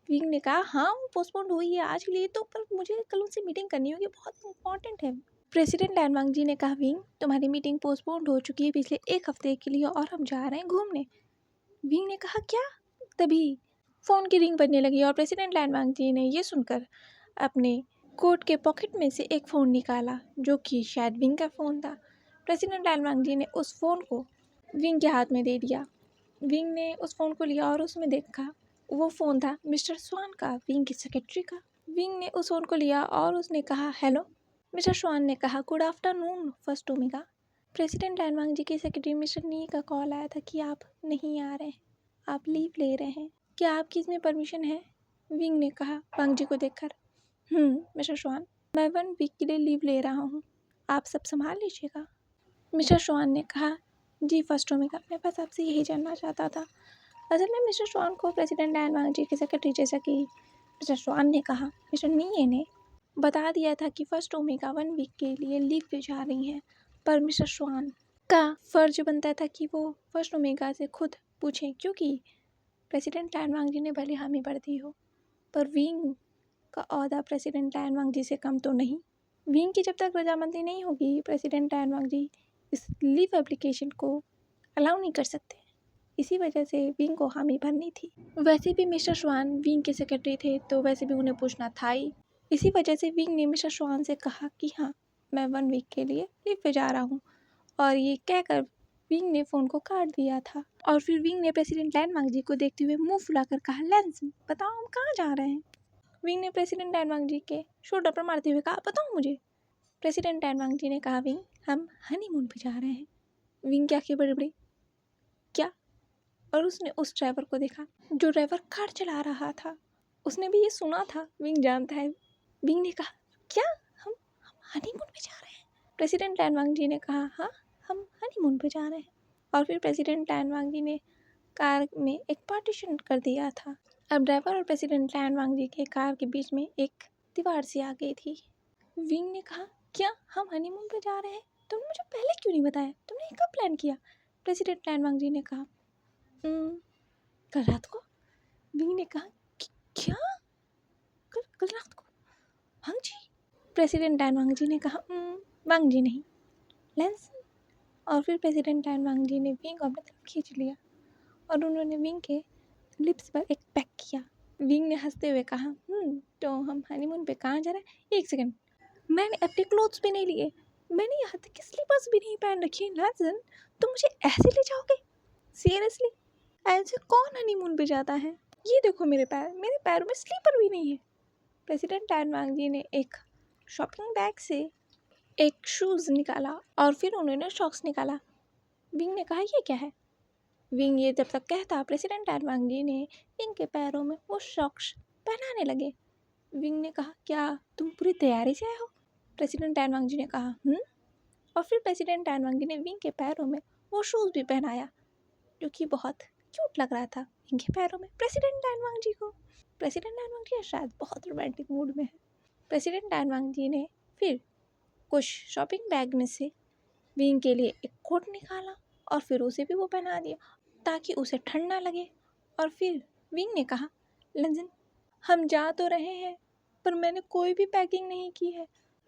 विंग ने कहा हाँ वो पोस्टपोन्ड हुई है आज के लिए तो, पर मुझे कल उनसे मीटिंग करनी होगी, बहुत इंपॉर्टेंट है। प्रेसिडेंट डायन जी ने कहा विंग, तुम्हारी मीटिंग पोस्टपोन्ड हो चुकी है पिछले 1 हफ्ते के लिए और हम जा रहे हैं घूमने। विंग ने कहा क्या? तभी फ़ोन की रिंग बजने लगी और प्रेसिडेंट डायन जी ने ये सुनकर अपने कोट के पॉकेट में से एक फ़ोन निकाला जो कि शायद विंग का फ़ोन था। प्रेसिडेंट डायन जी ने उस फ़ोन को विंग के हाथ में दे दिया। विंग ने उस फ़ोन को लिया और उसमें देखा वो फ़ोन था मिस्टर स्वान का, विंग की सेक्रेटरी का। विंग ने उस फ़ोन को लिया और उसने कहा हेलो। मिस्टर स्वान ने कहा good afternoon first omega. President डायन जी के सेक्रेटरी मिस्टर नी का कॉल आया था कि आप नहीं आ रहे हैं, आप लीव ले रहे हैं, क्या आपकी इसमें परमिशन है? विंग ने कहा वांग जी को देखकर मिस्टर स्वान, मैं 1 वीक के लिए लीव ले रहा हूँ, आप सब संभाल लीजिएगा। मिस्टर स्वान ने कहा जी फर्स्ट ओमेगा, मैं बस आपसे यही जानना चाहता था। असल में मिस्टर स्वान को प्रेसिडेंट डायन जी के सेक्रेटरी, जैसा कि मिस्टर स्वान ने कहा, मिस्टर नी ने बता दिया था कि फर्स्ट ओमेगा 1 वीक के लिए लीव पे जा रही हैं, पर मिस्टर स्वान का फ़र्ज बनता था कि वो फर्स्ट ओमेगा से खुद पूछें क्योंकि प्रेसिडेंट डायन जी ने भले हामी भर दी हो, पर विंग का ओहदा प्रेसिडेंट डायन जी से कम तो नहीं। विंग की जब तक रजामंदी नहीं होगी प्रेसिडेंट डायन जी इस लीव एप्लीकेशन को अलाउ नहीं कर सकते। इसी वजह से विंग को हामी भरनी थी। वैसे भी मिस्टर स्वान विंग के सेक्रेटरी थे तो वैसे भी उन्हें पूछना था ही। इसी वजह से विंग ने मिस्टर स्वान से कहा कि हाँ मैं 1 वीक के लिए लीव पे जा रहा हूँ, और ये कहकर विंग ने फ़ोन को काट दिया था। और फिर विंग ने प्रेसिडेंट डायन जी को देखते हुए मुंह फुलाकर कहा लैंसन बताओ हम कहाँ जा रहे हैं? विंग ने प्रेसिडेंट डायन जी के शोल्डर पर मारते हुए कहा बताओ मुझे। प्रेसिडेंट डायन जी ने कहा विंग हम हनीमून पे जा रहे हैं। विंग की आंखें बड़ी बड़ी, क्या? और उसने उस ड्राइवर को देखा जो ड्राइवर कार चला रहा था। उसने भी ये सुना था, विंग जानता है। विंग ने कहा क्या? हम हनीमून पे जा रहे हैं? प्रेसिडेंट डायन जी ने कहा हाँ हम हनीमून पे जा रहे हैं। और फिर प्रेसिडेंट डायन जी ने कार में एक पार्टीशन कर दिया था। अब ड्राइवर और प्रेसिडेंट डायन जी के कार के बीच में एक दीवार सी आ गई थी। विंग ने कहा क्या हम हनीमून पे जा रहे हैं? तुमने मुझे पहले क्यों नहीं बताया? तुमने कब प्लान किया? प्रेसिडेंट डायन जी ने कहा कल रात को। विंग ने कहा क्या? कल रात को? वांग जी? प्रेसिडेंट डायन जी ने कहा वांग जी नहीं, लैंसन। और फिर प्रेसिडेंट डायन जी ने विंग को अपनी तरफ खींच लिया और उन्होंने विंग के लिप्स पर एक पैक किया। विंग ने हंसते हुए कहा, तो हम हनीमून पे कहाँ जा रहे हैं? एक सेकंड, मैंने अपने क्लोथ्स भी नहीं लिए, मैंने यहाँ तक कि स्लीपर्स भी नहीं पहन रखी है। लाजन, तुम मुझे ऐसे ले जाओगे? सीरियसली, ऐसे कौन हनीमून पे जाता है? ये देखो मेरे पैरों में स्लीपर भी नहीं है। प्रेसिडेंट टैन वांग जी ने एक शॉपिंग बैग से एक शूज़ निकाला और फिर उन्होंने सॉक्स निकाला। विंग ने कहा, ये क्या है? विंग ये जब तक कहता, प्रेसिडेंट टैन वांग जी ने विंग के पैरों में वो सॉक्स पहनाने लगे। विंग ने कहा, क्या तुम पूरी तैयारी से आए हो? प्रेसिडेंट टैन वांग जी ने कहा, और फिर प्रेसिडेंट टैन वांग जी ने विंग के पैरों में वो शूज़ भी पहनाया, जो कि बहुत क्यूट लग रहा था विंग के पैरों में। प्रेसिडेंट टैन वांग जी को, प्रेसिडेंट टैन वांग जी शायद बहुत रोमांटिक मूड में है। प्रेसिडेंट टैन वांग जी ने फिर कुछ शॉपिंग बैग में से विंग के लिए एक कोट निकाला और फिर उसे भी वो पहना दिया ताकि उसे ठंड ना लगे। और फिर विंग ने कहा, लंजन, हम जा तो रहे हैं पर मैंने कोई भी पैकिंग नहीं की है।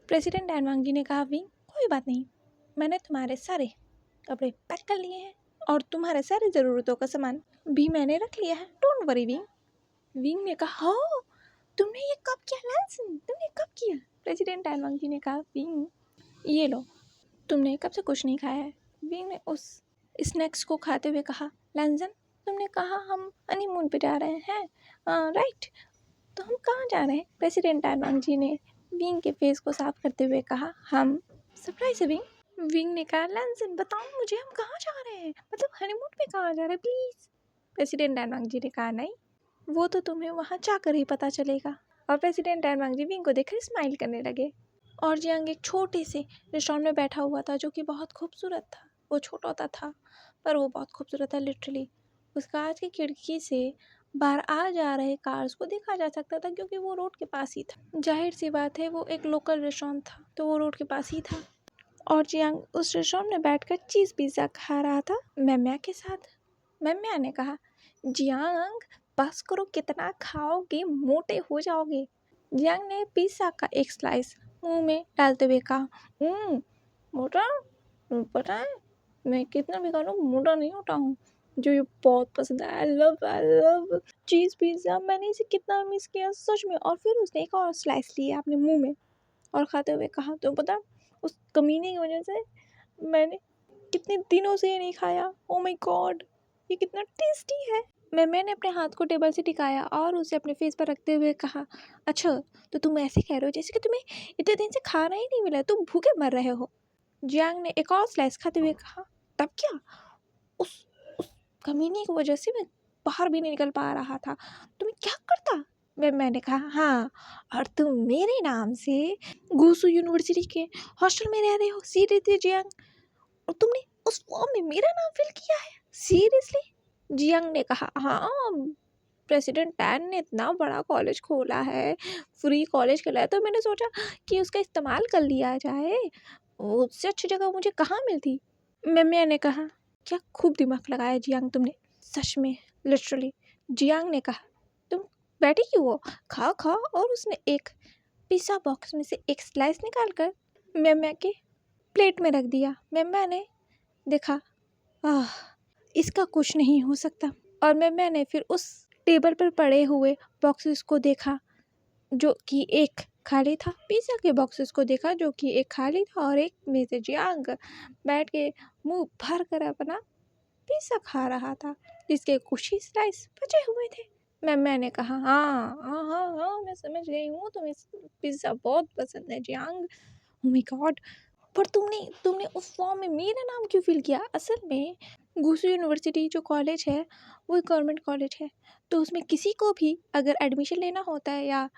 प्रेसिडेंट टैन वांग जी ने कहा, विंग कोई बात नहीं, मैंने तुम्हारे सारे कपड़े पैक कर लिए हैं और तुम्हारे सारी ज़रूरतों का सामान भी मैंने रख लिया है। Don't worry wing. विंग ने कहा, हो, तुमने ये कब किया लैंसन? तुमने कब किया? प्रेसिडेंट टैन वांग जी ने कहा, विंग ये लो, तुमने कब से कुछ नहीं खाया है। विंग ने उस स्नैक्स को खाते हुए कहा, लैंसन, तुमने कहा हम हनीमून पे जा रहे हैं, राइट, तो हम कहाँ जा रहे हैं? प्रेसिडेंट टैन वांग जी ने विंग के फेस को साफ करते हुए कहा, हम सरप्राइज है विंग। विंग ने कहा, लैंसन बताओ मुझे, हम कहाँ जा रहे हैं? मतलब हनीमून पे कहाँ जा रहे हैं प्लीज़? प्रेसिडेंट टैन वांग जी ने कहा, नहीं, वो तो तुम्हें वहाँ जाकर ही पता चलेगा। और प्रेसिडेंट टैन वांग जी विंग को देखकर स्माइल करने लगे। और जियांग एक छोटे से रेस्टोरेंट में बैठा हुआ था जो कि बहुत खूबसूरत था। वो छोटा सा था पर वो बहुत खूबसूरत था लिटरली। उस कांच की खिड़की से बाहर आ जा रहे कार्स को देखा जा सकता था क्योंकि वो रोड के पास ही था। जाहिर सी बात है वो एक लोकल रेस्टोरेंट था तो वो रोड के पास ही था। और जियांग उस रेस्टोरेंट में बैठकर चीज़ पिज़्ज़ा खा रहा था मैम्या के साथ। मैम्या ने कहा, जियांग बस करो, कितना खाओगे, मोटे हो जाओगे। जियांग ने पिज़्ज़ा का एक स्लाइस मुंह में डालते हुए कहा, मोटा, पता है मैं कितना भी खा लूँ मोटा नहीं होता हूँ। जो ये बहुत पसंद है, आई लव चीज़ पिज़्ज़ा, मैंने इसे कितना मिस किया सच में। और फिर उसने एक और स्लाइस लिया अपने मुंह में और खाते हुए कहा, तो पता उस कमीने की वजह से मैंने कितने दिनों से ये नहीं खाया। ओ माय गॉड, ये कितना टेस्टी है। मैंने अपने हाथ को टेबल से टिकाया और उसे अपने फेस पर रखते हुए कहा, अच्छा तो तुम ऐसे कह रहे हो जैसे कि तुम्हें इतने दिन से खाना ही नहीं मिला, तुम भूखे मर रहे हो। जियांग ने एक और स्लाइस खाते हुए कहा, तब क्या, उस उस कमीने की वजह से मैं बाहर भी नहीं निकल पा रहा था, तुम्हें क्या करता। मैंने कहा, हाँ, और तुम मेरे नाम से गुसू यूनिवर्सिटी के हॉस्टल में रह रहे हो। सीरियसली जियांग, और तुमने उस फॉर्म में मेरा नाम फिल किया है? सीरियसली? जियांग ने कहा, हाँ, प्रेसिडेंट टैन ने इतना बड़ा कॉलेज खोला है, फ्री कॉलेज खोला है, तो मैंने सोचा कि उसका इस्तेमाल कर लिया जाए, उससे अच्छी जगह मुझे कहाँ मिलती। मैंने कहा, क्या खूब दिमाग लगाया जियांग तुमने, सच में, लिटरली। जियांग ने कहा, तुम बैठी क्यों हो, खाओ खाओ। और उसने एक पिज़्ज़ा बॉक्स में से एक स्लाइस निकाल कर मैम्या के प्लेट में रख दिया। मैम्या ने देखा, इसका कुछ नहीं हो सकता। और मैंने फिर उस टेबल पर पड़े हुए बॉक्सेस को देखा जो कि एक खाली था। पिज़्ज़ा के बॉक्सेस को देखा जो कि एक खाली था और एक में से जियांग बैठ के मुंह भर कर अपना पिज़्ज़ा खा रहा था जिसके कुछ ही स्लाइस बचे हुए थे। मैंने कहा, हाँ, मैं समझ गई हूँ, तुम्हें पिज़्ज़ा बहुत पसंद है जियांग। ओ माय गॉड, पर तुमने उस फॉर्म में मेरा नाम क्यों फिल किया? असल में गुसू यूनिवर्सिटी जो कॉलेज है वो एक गवर्नमेंट कॉलेज है, तो उसमें किसी को भी अगर एडमिशन लेना होता है या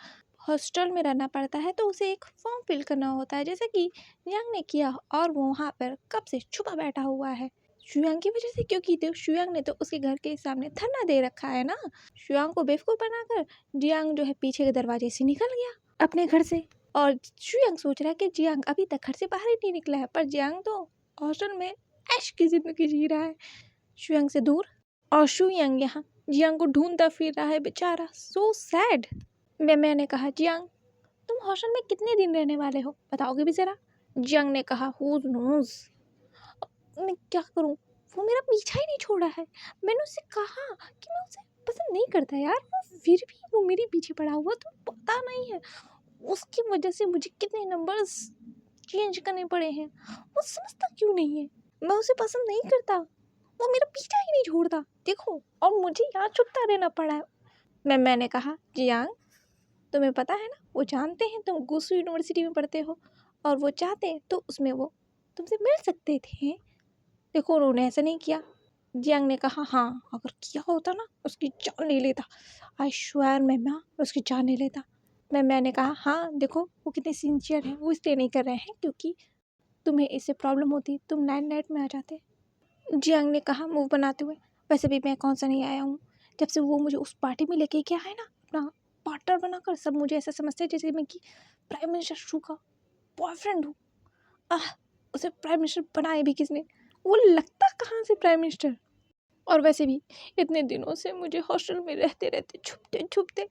हॉस्टल में रहना पड़ता है तो उसे एक फॉर्म फिल करना होता है, जैसा कि जियांग ने किया। और वो वहाँ पर कब से छुपा बैठा हुआ है शुयांग की वजह से, क्योंकि शुयांग ने तो उसके घर के सामने धरना दे रखा है ना। शुयांग को बेवकूफ़ बनाकर जियांग जो है पीछे के दरवाजे से निकल गया अपने घर से। और शुयांग सोच रहा है कि जियांग अभी तक घर से बाहर ही नहीं निकला है, पर जियांग तो हॉस्टल में ऐश की जिंदगी जी रहा है शुयांग से दूर। और शुयांग यहाँ जियांग को ढूंढता फिर रहा है बेचारा, सो सैड। मैंने कहा, जियांग तुम हॉस्टल में कितने दिन रहने वाले हो, बताओगे भी ज़रा? जियांग ने कहा, हू नोज़, मैं क्या करूँ, वो मेरा पीछा ही नहीं छोड़ा है। मैंने उससे कहा कि मैं उसे पसंद नहीं करता यार, वो फिर भी वो मेरे पीछे पड़ा हुआ, तो पता नहीं है उसकी वजह से मुझे कितने नंबर्स चेंज करने पड़े हैं। वो समझता क्यों नहीं है, मैं उसे पसंद नहीं करता, वो मेरा पीछा ही नहीं छोड़ता देखो, और मुझे यहाँ छुपता रहना पड़ा है। मैंने कहा जियांग, तुम्हें पता है ना, वो जानते हैं तुम गुसु यूनिवर्सिटी में पढ़ते हो, और वो चाहते तो उसमें वो तुमसे मिल सकते थे। देखो उन्होंने ऐसा नहीं किया। जियांग ने कहा हाँ, अगर किया होता ना उसकी जान ले लेता, आई श्योर मैं उसकी जान ले लेता। मैंने कहा हाँ देखो वो कितने सिंसियर हैं, वो इसलिए नहीं कर रहे हैं क्योंकि तुम्हें इससे प्रॉब्लम होती, तुम नाइट में आ जाते। जियांग ने कहा मुंह बनाते हुए, वैसे भी मैं कौन सा नहीं आया हूँ, जब से वो मुझे उस पार्टी में लेके गया है ना अपना पार्टनर बनाकर, सब मुझे ऐसा समझते हैं जैसे मैं कि प्राइम मिनिस्टर शू का बॉयफ्रेंड हूँ। उसे प्राइम मिनिस्टर बनाए भी किसने, वो लगता कहाँ से प्राइम मिनिस्टर। और वैसे भी इतने दिनों से मुझे हॉस्टल में रहते रहते छुपते छुपते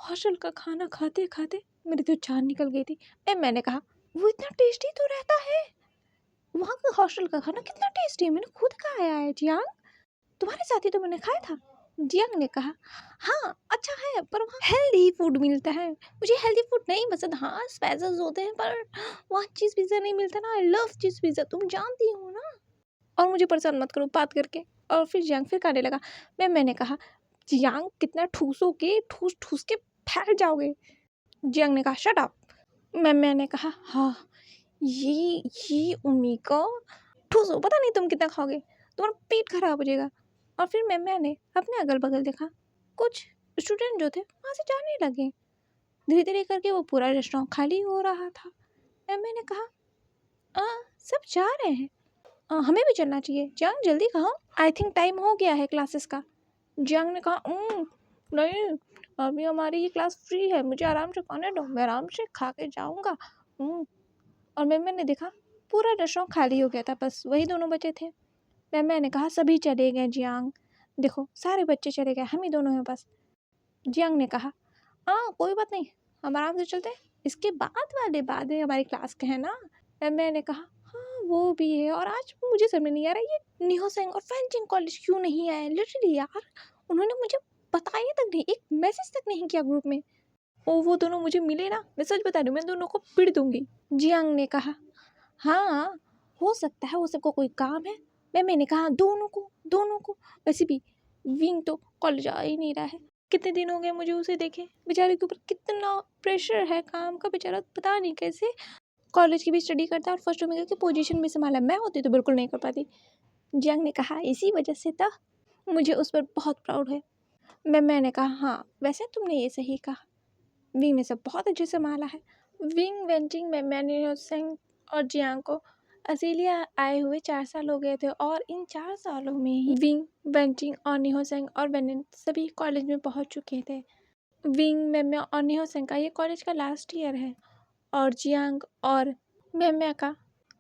हॉस्टल का खाना खाते खाते मेरी तो जान निकल गई थी। मैंने कहा वो इतना टेस्टी तो रहता है, वहाँ का हॉस्टल का खाना कितना टेस्टी है, मैंने खुद खाया है जियांग, तुम्हारे साथ ही तो मैंने खाया था। जियांग ने कहा हाँ अच्छा है, पर वहाँ हेल्दी फूड मिलता है, मुझे हेल्दी फूड नहीं पसंद। हाँ स्पाइसेस होते हैं पर वहाँ चीज़ पिज़्ज़ा नहीं मिलता ना, आई लव चीज़ पिज़्ज़ा, तुम जानती हो ना। और मुझे परेशान मत करो बात करके। और फिर जियांग फिर खाने लगा। मैंने कहा जियांग कितना ठूसोगे, ठूस ठूस के फैल जाओगे। जियांग ने कहा शट अप। मैंने कहा हाँ ये ओमिका ठूसो, पता नहीं तुम कितना खाओगे, तुम्हारा पेट खराब हो जाएगा। और फिर मैंने अपने अगल बगल देखा, कुछ स्टूडेंट जो थे वहाँ से जाने लगे, धीरे धीरे करके वो पूरा रेस्टोरेंट खाली हो रहा था। मैंने कहा सब जा रहे हैं, हमें भी चलना चाहिए, जियांग जल्दी खाओ, आई थिंक टाइम हो गया है क्लासेस का। जियांग ने कहा नहीं, अभी हमारी ये क्लास फ्री है, मुझे आराम से खाने दो, मैं आराम से खा के जाऊँगा। और मैंने देखा पूरा रेस्टोरेंट खाली हो गया था, बस वही दोनों बचे थे। मैंने कहा सभी चले गए जियांग, देखो सारे बच्चे चले गए, हम ही दोनों हैं बस। जियांग ने कहा हाँ कोई बात नहीं, हम आराम से चलते हैं, इसके बाद वाले बाद में हमारी क्लास के है ना। मैंने कहा हाँ वो भी है, और आज मुझे समझ नहीं आ रहा ये निहोसेंग और फैंचिंग कॉलेज क्यों नहीं आए, लिटरली यार उन्होंने मुझे बताया तक नहीं, एक मैसेज तक नहीं किया ग्रुप में। वो दोनों मुझे मिले ना, मैं सच बता रही हूँ, मैं दोनों को पीट दूंगी। जियांग ने कहा हाँ हो सकता है वो सबको कोई काम है। मैंने कहा दोनों को वैसे भी विंग तो कॉलेज आ ही नहीं रहा है, कितने दिन हो गए मुझे उसे देखे, बेचारे के ऊपर कितना प्रेशर है काम का, बेचारा पता नहीं कैसे कॉलेज की भी स्टडी करता है और फर्स्ट ओमेगा की पोजीशन भी संभाला, मैं होती तो बिल्कुल नहीं कर पाती। जियांग ने कहा इसी वजह से तो मुझे उस पर बहुत प्राउड है। मैंने कहा हाँ वैसे तुमने ये सही कहा, विंग ने सब बहुत अच्छे से संभाला है। विंग वेंटिंग में मैंने सेंग और जियांग को ऑस्ट्रेलिया आए हुए 4 साल हो गए थे, और इन 4 सालों में ही विंग वेंटिंग और निहोसेंग और बेनिन सभी कॉलेज में पहुंच चुके थे। विंग मेम्या और निहोसेंग का ये कॉलेज का लास्ट ईयर है, और जियांग और मेम्या का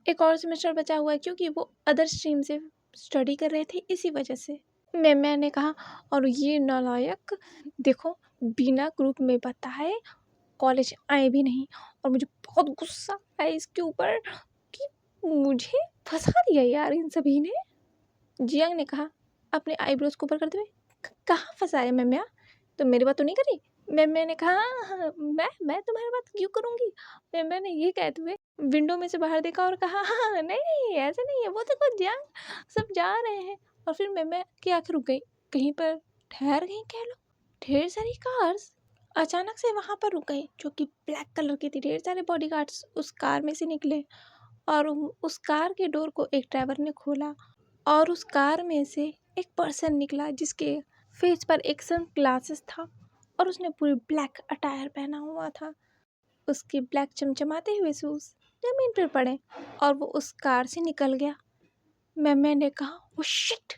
एक और सेमेस्टर बचा हुआ है क्योंकि वो अदर स्ट्रीम से स्टडी कर रहे थे, इसी वजह से। मेम्या ने कहा और ये नालायक देखो बिना ग्रुप में बताए कॉलेज आए भी नहीं, और मुझे बहुत गुस्सा आया इसके ऊपर कि मुझे फंसा दिया यार इन सभी ने। जियांग ने कहा अपने आईब्रोज को ऊपर करते हुए, कहाँ फंसाया मैम्या, तो मेरी बात तो नहीं करी। मैंने कहा हाँ, मैं तुम्हारी बात क्यों करूँगी। मैंने ये कहते हुए विंडो में से बाहर देखा और कहा हाँ नहीं ऐसे नहीं है, वो देखो जियांग सब जा रहे हैं। और फिर मैं के आखिर रुक गई, कहीं पर ठहर गई कह लो, ढेर सारी कार्स अचानक से वहाँ पर रुक गई जो कि ब्लैक कलर की थी। ढेर सारे बॉडीगार्ड्स उस कार में से निकले, और उस कार के डोर को एक ड्राइवर ने खोला, और उस कार में से एक पर्सन निकला जिसके फेस पर एक सन ग्लासेस था, और उसने पूरी ब्लैक अटायर पहना हुआ था। उसके ब्लैक चमचमाते हुए शूज जमीन पर पड़े, और वो उस कार से निकल गया। मैंने कहा वो शिट,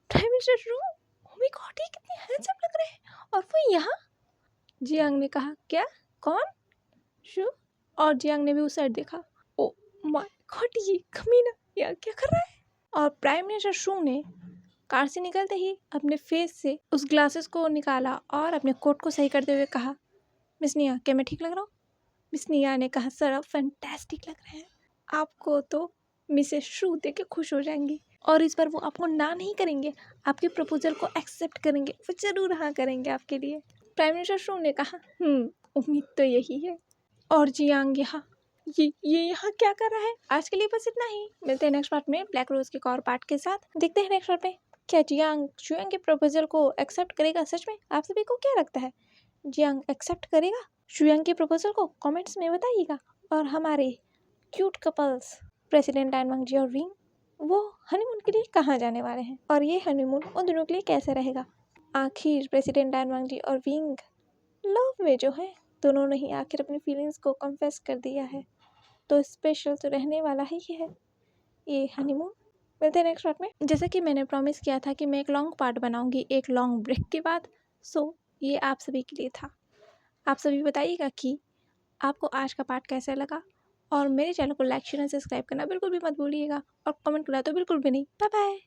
प्राइम मिनिस्टर रू, ओ माय गॉड ये कितने हैंडसम लग रहे हैं, और वो यहाँ। जियांग ने कहा क्या, कौन, शू। और जियांग ने भी उस साइड देखा, ओ माय गॉड ये कमीना यार क्या कर रहा है। और प्राइम मिनिस्टर शू ने कार से निकलते ही अपने फेस से उस ग्लासेस को निकाला और अपने कोट को सही करते हुए कहा मिस निया क्या मैं ठीक लग रहा हूँ। मिस निया ने कहा सर आप फैंटास्टिक लग रहे हैं, आपको तो मिसेस शू देख के खुश हो जाएंगी। और इस बार वो आपको ना नहीं करेंगे, आपके प्रपोजल को एक्सेप्ट करेंगे, वो ज़रूर हाँ करेंगे आपके लिए। प्राइम मिनिस्टर शू ने कहा उम्मीद तो यही है। और जियांग यहाँ ये यहाँ क्या कर रहा है? आज के लिए बस इतना ही। मिलते हैं नेक्स्ट पार्ट में ब्लैक रोज के एक और पार्ट के साथ। देखते हैं नेक्स्ट पार्ट में क्या जियांग शुयांग के प्रपोजल को एक्सेप्ट करेगा। सच में आप सभी को क्या लगता है, जियांग एक्सेप्ट करेगा शुयांग के प्रपोजल को? कमेंट्स में बताइएगा। और हमारे क्यूट कपल्स प्रेसिडेंट डायन वांग जी और विंग, वो हनीमून के लिए कहाँ जाने वाले हैं और ये हनीमून उन दोनों के लिए कैसे रहेगा? आखिर प्रेसिडेंट डायन वांग जी और विंग लव में जो है, दोनों ने ही आखिर अपनी फीलिंग्स को कन्फेस कर दिया है, तो स्पेशल तो रहने वाला ही है ये हनीमून। मिलते हैं नेक्स्ट पार्ट में। जैसे कि मैंने प्रॉमिस किया था कि मैं एक लॉन्ग पार्ट बनाऊंगी एक लॉन्ग ब्रेक के बाद, सो ये आप सभी के लिए था। आप सभी बताइएगा कि आपको आज का पार्ट कैसा लगा, और मेरे चैनल को लाइक शेयर एंड सब्सक्राइब करना बिल्कुल भी मत भूलिएगा, और कमेंट करना तो बिल्कुल भी नहीं। Bye bye.